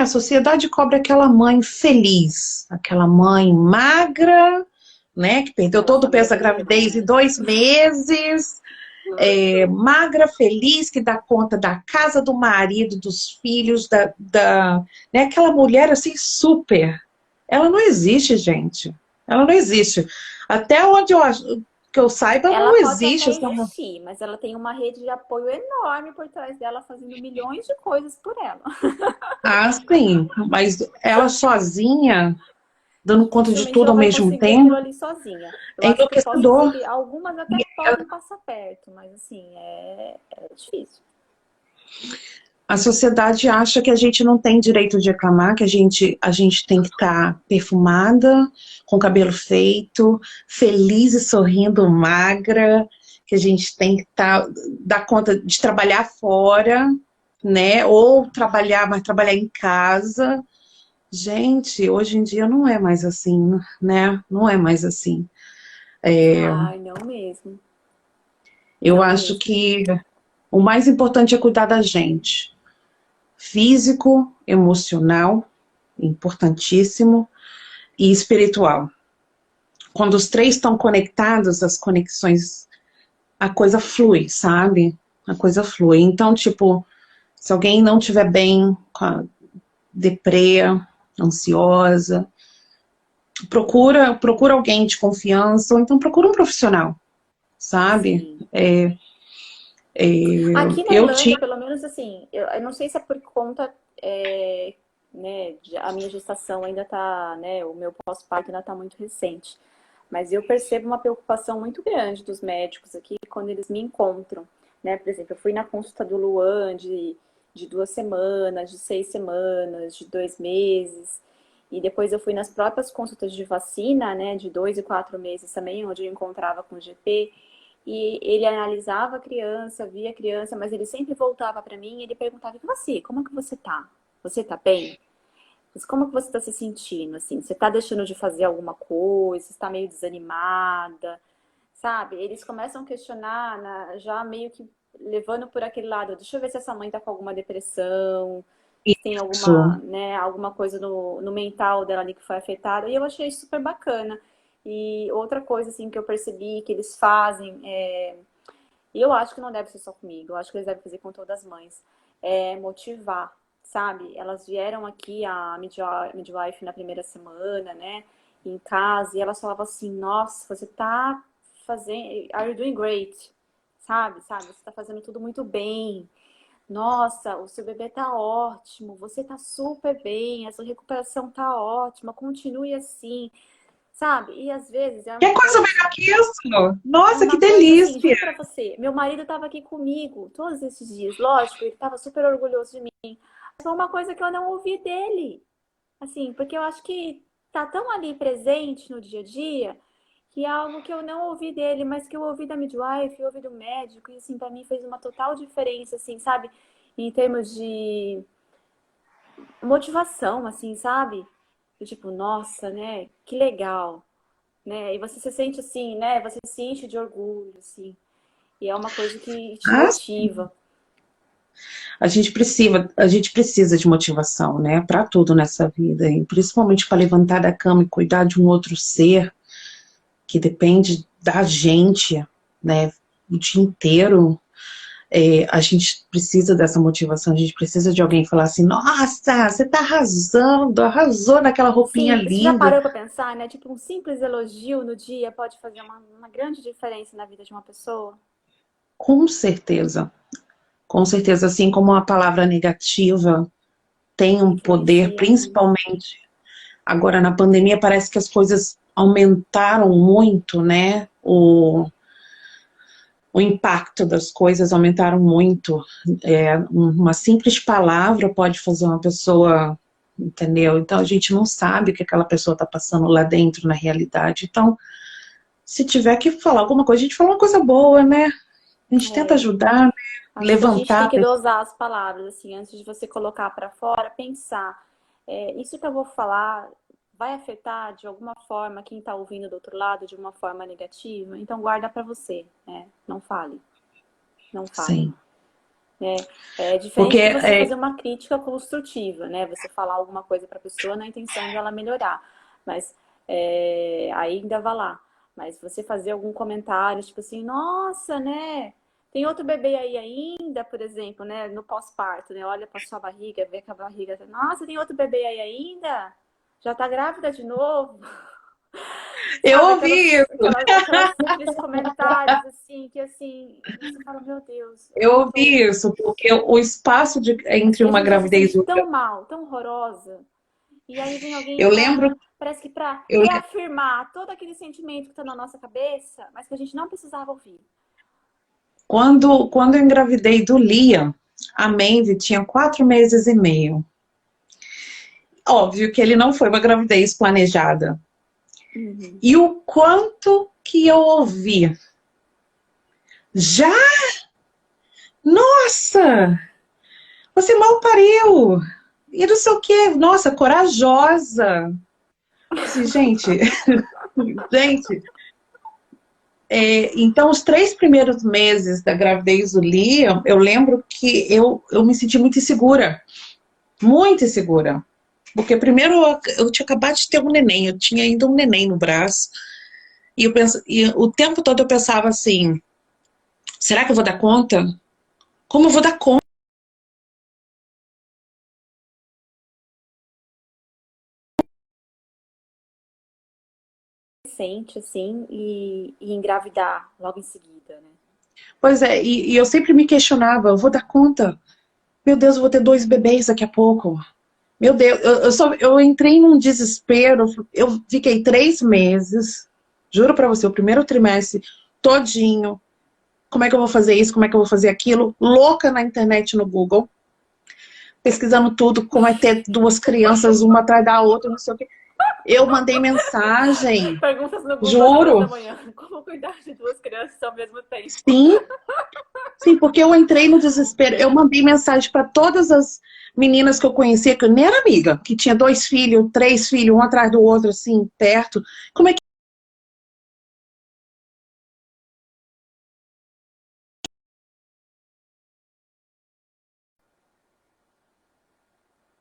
B: a sociedade cobra aquela mãe feliz, aquela mãe magra, né, que perdeu
C: Aquela
B: todo o peso da
C: família
B: gravidez em
C: unida.
B: 2 meses, magra, feliz, que dá conta da casa, do marido, dos filhos, né, aquela mulher assim super. Ela não existe, gente. Ela não existe. Até onde que eu saiba, ela
C: Ela
B: não
C: pode
B: existe.
C: até existir, mas ela tem uma rede de apoio enorme por trás dela, fazendo milhões de coisas por ela.
B: Ah, sim, mas ela sozinha, dando conta de
C: Dificilmente
B: tudo
C: ela
B: ao
C: vai
B: mesmo
C: conseguir aquilo
B: tempo,
C: ali sozinha. Eu
B: é
C: acho que eu posso dizer
B: enlouquecedor.
C: que algumas até podem passar perto, mas assim, é difícil.
B: A sociedade acha que a gente não tem direito de reclamar, que a gente tem que estar perfumada, com cabelo feito, feliz e sorrindo, magra, que a gente tem que dar conta de trabalhar fora, né? Ou trabalhar, mas trabalhar em casa. Gente, hoje em dia não é mais assim, né? Não é mais assim.
C: Ai, não mesmo.
B: Eu
C: Não
B: acho
C: mesmo.
B: que o mais importante é cuidar da gente. Físico, emocional, importantíssimo, e espiritual. Quando os três estão conectados, as conexões, a coisa flui, sabe? A coisa flui. Então, tipo, se alguém não estiver bem, com a deprê, ansiosa, procura alguém de confiança, ou então procura um profissional, sabe?
C: Sim.
B: É,
C: Aqui na
B: eu
C: Irlanda,
B: tinha...
C: pelo menos assim, eu não sei se é por conta, né, a minha gestação ainda tá, né, o meu pós-parto ainda tá muito recente, mas eu percebo uma preocupação muito grande dos médicos aqui quando eles me encontram, né? Por exemplo, eu fui na consulta do Luan de 2 semanas, de 6 semanas, de 2 meses, e depois eu fui nas próprias consultas de vacina, né, de 2 e 4 meses também, onde eu encontrava com o GP. E ele analisava a criança, via a criança, mas ele sempre voltava para mim e ele perguntava: e você, como é que você tá? Você tá bem? Mas como que você tá se sentindo? Assim, você tá deixando de fazer alguma coisa? Está meio desanimada? Sabe? Eles começam a questionar, já meio que levando por aquele lado. Deixa eu ver se essa mãe tá com alguma depressão, se tem
B: Isso.
C: alguma, né, alguma coisa no mental dela ali que foi afetada. E eu achei isso super bacana. E outra coisa, assim, que eu percebi que eles fazem, e eu acho que não deve ser só comigo, eu acho que eles devem fazer com todas as mães, é motivar, sabe? Elas vieram aqui, a midwife, na primeira semana, né, em casa, e elas falavam assim: nossa, você tá fazendo, are you doing great? Sabe? Você tá fazendo tudo muito bem. Nossa, o seu bebê tá ótimo, você tá super bem, a sua recuperação tá ótima, continue assim, sabe? E às vezes é
B: Que
C: uma
B: coisa
C: coisa,
B: melhor que isso?
C: é
B: Nossa, que
C: uma coisa assim,
B: delícia!
C: juro pra você, meu marido tava aqui comigo todos esses dias, lógico, ele tava super orgulhoso de mim, mas foi uma coisa que eu não ouvi dele, assim, porque eu acho que tá tão ali presente no dia a dia, que é algo que eu não ouvi dele, mas que eu ouvi da midwife, eu ouvi do médico, e assim, pra mim fez uma total diferença, assim, sabe? Em termos de motivação, assim, sabe? Eu, tipo, nossa, né? Que legal, né? E você se sente assim, né? Você se enche de orgulho, assim. E é uma coisa que te
B: Ah,
C: motiva.
B: a gente precisa de motivação, né? Para tudo nessa vida, e principalmente para levantar da cama e cuidar de um outro ser que depende da gente, né? O dia inteiro. A gente precisa dessa motivação, a gente precisa de alguém falar assim: nossa, você tá arrasando, arrasou naquela roupinha
C: Sim, você já
B: linda.
C: parou pra pensar, né? Tipo, um simples elogio no dia pode fazer uma grande diferença na vida de uma pessoa?
B: Com certeza. Com certeza, assim como a palavra negativa tem um poder,
C: Influencia muito.
B: principalmente agora na pandemia, parece que as coisas aumentaram muito, né? O impacto das coisas aumentaram muito. Uma simples palavra pode fazer uma pessoa, entendeu? Então a gente não sabe o que aquela pessoa está passando lá dentro na realidade. Então, se tiver que falar alguma coisa, a gente fala uma coisa boa, né? A gente tenta
C: É,
B: ajudar, né?
C: acho que a gente
B: Levantar
C: tem
B: a
C: que
B: pessoa.
C: dosar as palavras, assim, antes de você colocar pra fora, pensar. Isso que eu vou falar vai afetar de alguma forma quem tá ouvindo do outro lado de uma forma negativa? Então guarda pra você, né? Não fale, não fale.
B: Sim.
C: Né? É
B: Porque
C: diferente de você fazer uma crítica construtiva, né? Você falar alguma coisa para a pessoa na intenção de ela melhorar, mas ainda vá lá. Mas você fazer algum comentário, tipo assim, nossa, né? Tem outro bebê aí ainda, por exemplo, né? No pós-parto, né? Olha para sua barriga, vê que a barriga, nossa, tem outro bebê aí ainda? Já tá grávida de novo?
B: eu
C: Sabe,
B: ouvi isso.
C: aquelas simples comentários, assim, que assim, você fala, meu Deus, eu
B: Eu
C: não tô.
B: ouvi isso, porque o espaço entre
C: E a
B: uma
C: gente já se
B: gravidez
C: sente
B: e outra.
C: tão mal, tão horrorosa. E aí vem alguém
B: Eu
C: pra,
B: lembro,
C: parece que pra
B: eu, le-
C: reafirmar todo aquele sentimento que tá na nossa cabeça, mas que a gente não precisava ouvir.
B: quando eu engravidei do Liam, a Mandy tinha 4 meses e meio. Óbvio que ele não foi uma gravidez planejada.
C: Uhum.
B: E o quanto que eu ouvi. Já? Nossa! Você mal pariu! E não sei o quê. Nossa, corajosa! Assim, gente, gente, então, os 3 primeiros meses da gravidez do Liam, eu lembro que eu me senti muito insegura. Muito insegura. Porque primeiro eu tinha acabado de ter um neném, eu tinha ainda um neném no braço. E o tempo todo eu pensava assim, será que eu vou dar conta? Como eu vou dar conta?
C: adolescente, assim, e engravidar logo em seguida, né?
B: Pois é, e eu sempre me questionava, eu vou dar conta? Meu Deus, eu vou ter 2 bebês daqui a pouco. Meu Deus, eu entrei num desespero, eu fiquei 3 meses, juro pra você, o primeiro trimestre todinho, como é que eu vou fazer isso, como é que eu vou fazer aquilo, louca na internet, no Google, pesquisando tudo, como é ter 2 crianças, uma atrás da outra, não sei o quê. Eu mandei mensagem,
C: Perguntas no Google às 2 da
B: juro,
C: manhã. Como cuidar de 2 crianças ao mesmo tempo?
B: sim, sim, porque eu entrei no desespero. Eu mandei mensagem para todas as meninas que eu conhecia, que eu nem era amiga, que tinha 2 filhos, 3 filhos, um atrás do outro, assim, perto. Como é que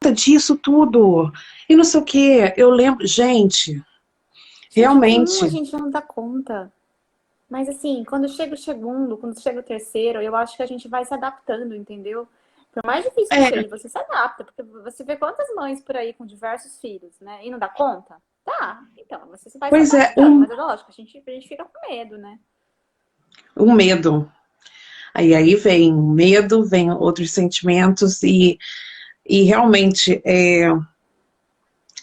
B: é disso tudo? E não sei o quê. Eu lembro, gente,
C: Gente, como a
B: realmente,
C: gente não dá conta? Mas assim, quando chega o segundo, quando chega o terceiro, eu acho que a gente vai se adaptando, entendeu? Por mais difícil que
B: é,
C: seja, você se adapta, porque você vê quantas mães por aí com diversos filhos, né? E não dá conta? Tá, então, você vai se
B: pois é,
C: adaptando, mas é lógico, a gente fica com medo, né?
B: um medo. Aí vem medo, vem outros sentimentos e realmente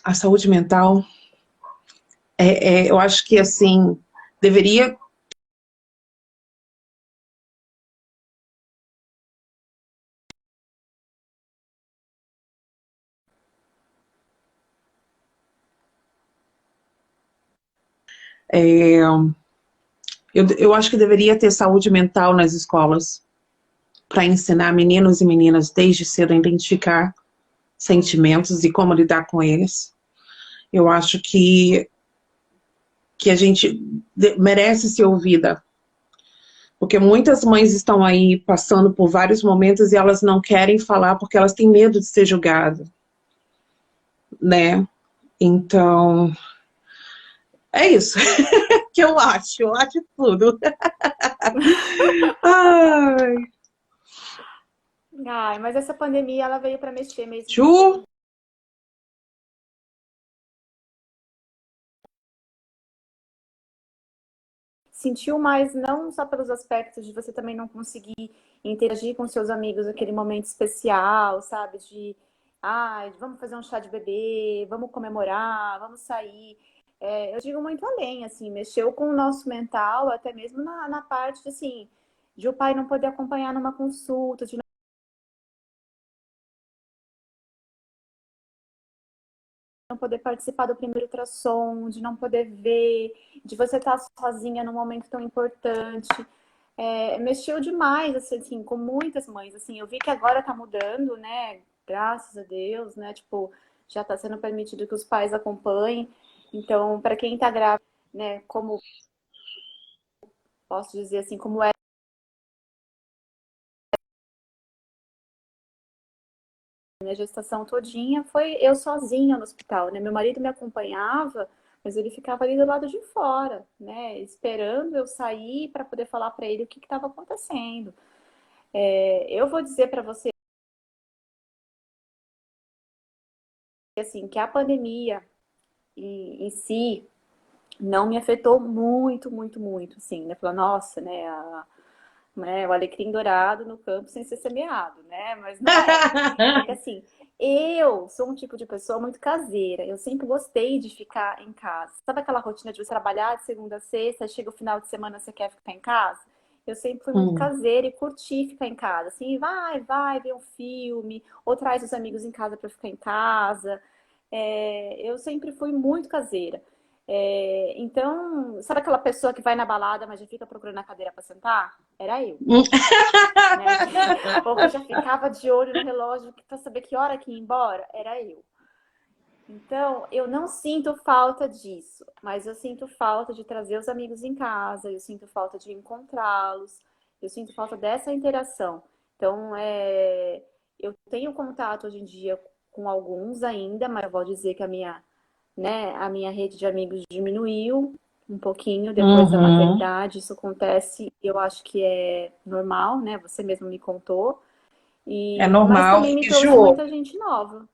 B: a saúde mental, eu acho que assim, deveria. é, eu acho que deveria ter saúde mental nas escolas para ensinar meninos e meninas desde cedo a identificar sentimentos e como lidar com eles. Eu acho que a gente merece ser ouvida, porque muitas mães estão aí passando por vários momentos e elas não querem falar porque elas têm medo de ser julgadas, né? Então, é isso que eu acho tudo. Ai,
C: Ai, mas essa pandemia, ela veio para mexer mesmo com
B: Ju,
C: sentiu mais não só pelos aspectos de você também não conseguir interagir com seus amigos naquele momento especial, sabe? De, ai, vamos fazer um chá de bebê, vamos comemorar, vamos sair. Eu digo muito além, assim, mexeu com o nosso mental, até mesmo na parte, de, assim, de o pai não poder acompanhar numa consulta, de não poder participar do primeiro ultrassom, de não poder ver, de você estar sozinha num momento tão importante. Mexeu demais, assim, com muitas mães, assim, eu vi que agora tá mudando, né, graças a Deus, né, tipo, já tá sendo permitido que os pais acompanhem, então, para quem tá grávida, né, como, posso dizer assim, como é a minha gestação todinha, foi eu sozinha no hospital, né, meu marido me acompanhava, mas ele ficava ali do lado de fora, né, esperando eu sair para poder falar para ele o que estava acontecendo. Eu vou dizer para você, assim, que a pandemia em si não me afetou muito, muito, muito, assim, né? Falar, nossa, né, o alecrim dourado no campo sem ser semeado, né? Mas não é. É que assim, eu sou um tipo de pessoa muito caseira. Eu sempre gostei de ficar em casa. Sabe aquela rotina de você trabalhar de segunda a sexta, chega o final de semana você quer ficar em casa? Eu sempre fui muito caseira e curti ficar em casa. Assim, vai, ver um filme, ou traz os amigos em casa para ficar em casa. Eu sempre fui muito caseira. Então, sabe aquela pessoa que vai na balada, mas já fica procurando a cadeira para sentar? Era eu, né? Ou que já ficava de olho no relógio para saber que hora que ia embora? Era eu. Então, eu não sinto falta disso, mas eu sinto falta de trazer os amigos em casa, eu sinto falta de encontrá-los, eu sinto falta dessa interação. Então, eu tenho contato hoje em dia com alguns ainda, mas eu vou dizer que a minha rede de amigos diminuiu um pouquinho depois da
B: uhum.
C: maternidade. Isso acontece, eu acho que é normal, né? Você mesmo me contou.
B: É
C: Mas
B: normal.
C: também me
B: E,
C: trouxe
B: Ju,
C: muita gente nova.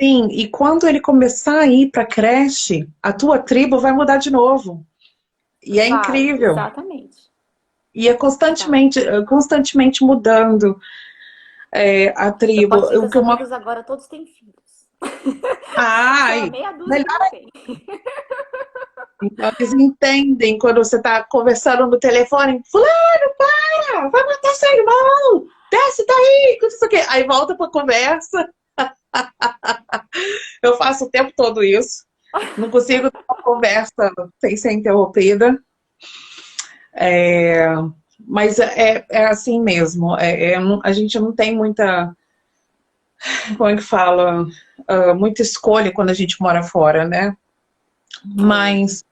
B: Sim, e quando ele começar a ir para creche, a tua tribo vai mudar de novo. E é
C: Vai,
B: incrível.
C: exatamente.
B: E é
C: Vai.
B: constantemente mudando a
C: Eu
B: tribo.
C: posso dizer que
B: O
C: os
B: que uma...
C: amigos agora todos têm filhos. Só
B: Ai,
C: meia dúzia que
B: melhor,
C: não tem.
B: então, eles entendem quando você está conversando no telefone, fulano, para, vai matar seu irmão, desce daí, não sei o quê. Aí volta para conversa. Eu faço o tempo todo isso. Não consigo ter uma conversa sem ser interrompida. É, mas é assim mesmo. A gente não tem muita, como é que fala, muita escolha quando a gente mora fora, né?
C: É.
B: Mas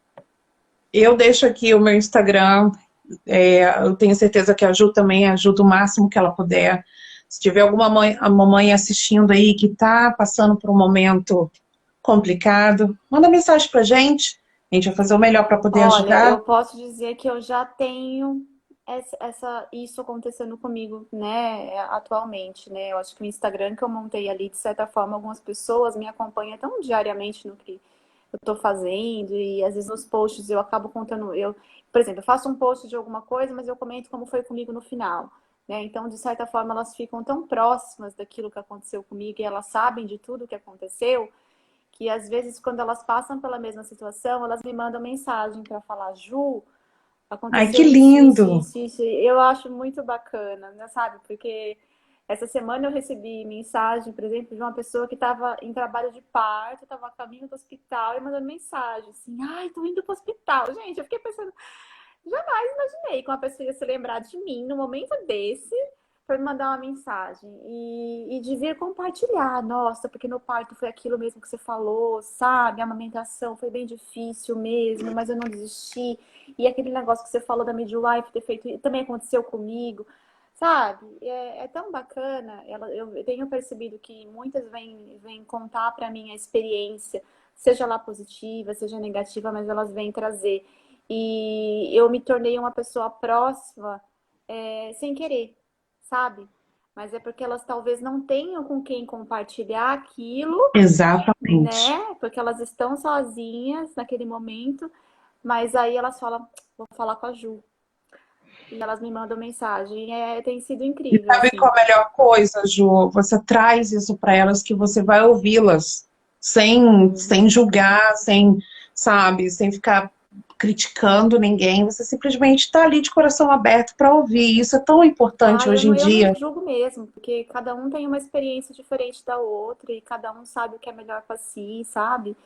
B: eu deixo aqui o meu Instagram. Eu tenho certeza que a Ju também ajuda o máximo que ela puder. Se tiver alguma a mamãe assistindo aí que está passando por um momento complicado, manda mensagem pra gente. A gente vai fazer o melhor para poder
C: Olha,
B: ajudar.
C: eu posso dizer que eu já tenho isso acontecendo comigo, né, atualmente, né? Eu acho que o Instagram que eu montei ali, de certa forma, algumas pessoas me acompanham tão diariamente no que eu tô fazendo e às vezes nos posts eu acabo contando, por exemplo, eu faço um post de alguma coisa, mas eu comento como foi comigo no final, né? Então, de certa forma, elas ficam tão próximas daquilo que aconteceu comigo e elas sabem de tudo que aconteceu que às vezes quando elas passam pela mesma situação, elas me mandam mensagem para falar, Ju,
B: Ai, que
C: aconteceu isso,
B: lindo!
C: isso, isso, isso. Eu acho muito bacana, né, sabe? Porque essa semana eu recebi mensagem, por exemplo, de uma pessoa que estava em trabalho de parto, estava a caminho do hospital e mandando mensagem assim, ai, tô indo pro hospital. Gente, eu fiquei pensando, jamais imaginei que uma pessoa ia se lembrar de mim no momento desse para me mandar uma mensagem e de vir compartilhar. Nossa, porque no parto foi aquilo mesmo que você falou, sabe? A amamentação foi bem difícil mesmo, mas eu não desisti. E aquele negócio que você falou da midwife ter feito, também aconteceu comigo, sabe? É tão bacana. Eu tenho percebido que muitas vêm contar para mim a experiência, seja lá positiva, seja negativa, mas elas vêm trazer. E eu me tornei uma pessoa próxima, sem querer, sabe? Mas é porque elas talvez não tenham com quem compartilhar aquilo,
B: Exatamente.
C: né? Porque elas estão sozinhas naquele momento, mas aí elas falam, vou falar com a Ju. E elas me mandam mensagem. Tem sido
B: E
C: incrível,
B: sabe qual
C: assim.
B: a melhor coisa, Ju? Você traz isso para elas que você vai ouvi-las sem
C: Uhum.
B: julgar, sabe, sem ficar criticando ninguém. Você simplesmente está ali de coração aberto para ouvir. Isso é tão importante
C: Ah,
B: hoje em
C: eu não
B: dia.
C: julgo mesmo, porque cada um tem uma experiência diferente da outra e cada um sabe o que é melhor para si, sabe?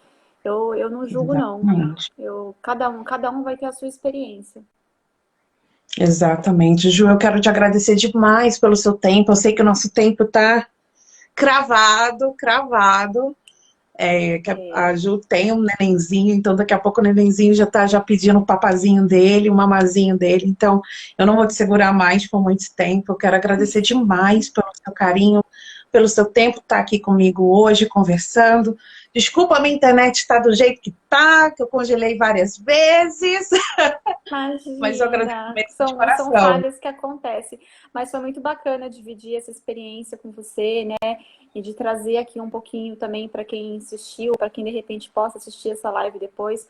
C: Eu não julgo, não.
B: Exatamente.
C: Cada um vai ter a sua experiência.
B: Exatamente. Ju, eu quero te agradecer demais pelo seu tempo. Eu sei que o nosso tempo está cravado, cravado. Que a
C: É.
B: Ju tem um nenenzinho, então daqui a pouco o nenenzinho já tá já pedindo o papazinho dele, o mamazinho dele, então eu não vou te segurar mais por muito tempo. Eu quero agradecer demais pelo seu carinho, pelo seu tempo estar aqui comigo hoje, conversando. Desculpa, a minha internet está do jeito que tá, que eu congelei várias vezes, mas eu agradeço
C: Imagina,
B: mesmo de
C: são
B: coração.
C: falhas que acontecem, mas foi muito bacana dividir essa experiência com você, né? E de trazer aqui um pouquinho também para quem assistiu, para quem de repente possa assistir essa live depois,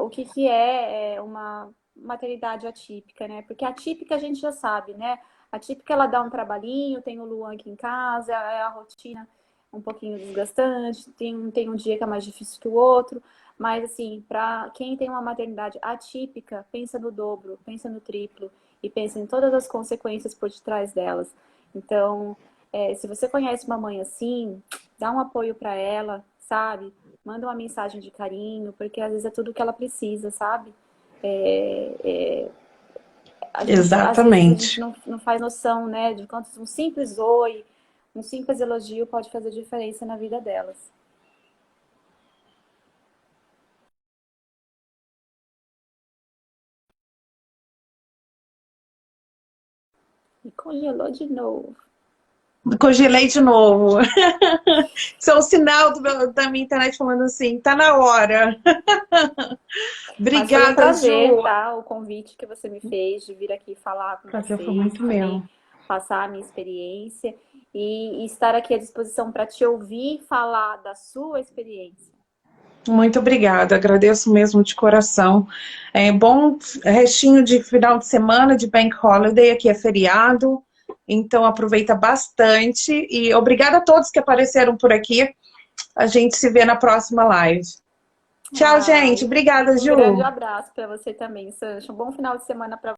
C: o que que é uma maternidade atípica, né? Porque atípica a gente já sabe, né? Atípica ela dá um trabalhinho, tem o Luan aqui em casa, é a rotina um pouquinho desgastante, tem um dia que é mais difícil que o outro. Mas, assim, para quem tem uma maternidade atípica, pensa no dobro, pensa no triplo e pensa em todas as consequências por detrás delas. Então, se você conhece uma mãe assim, dá um apoio para ela, sabe? Manda uma mensagem de carinho, porque às vezes é tudo que ela precisa, sabe? É, é, às vezes a gente
B: Exatamente.
C: não faz noção, né, de quanto um simples oi, um simples elogio pode fazer diferença na vida delas. E congelou de novo.
B: Congelei de novo. Isso é um sinal da minha internet falando assim, tá na hora.
C: Mas foi um
B: Obrigada,
C: prazer,
B: Ju.
C: tá? O convite que você me fez de vir aqui falar com
B: Prazer foi
C: vocês
B: muito
C: e também
B: meu.
C: passar a minha experiência e estar aqui à disposição para te ouvir falar da sua experiência.
B: Muito obrigada, agradeço mesmo de coração. Bom restinho de final de semana de Bank Holiday, aqui é feriado, então aproveita bastante e obrigada a todos que apareceram por aqui. A gente se vê na próxima live. Tchau, gente. Obrigada, Ju.
C: Um grande abraço para você também, Sancho. Um bom final de semana para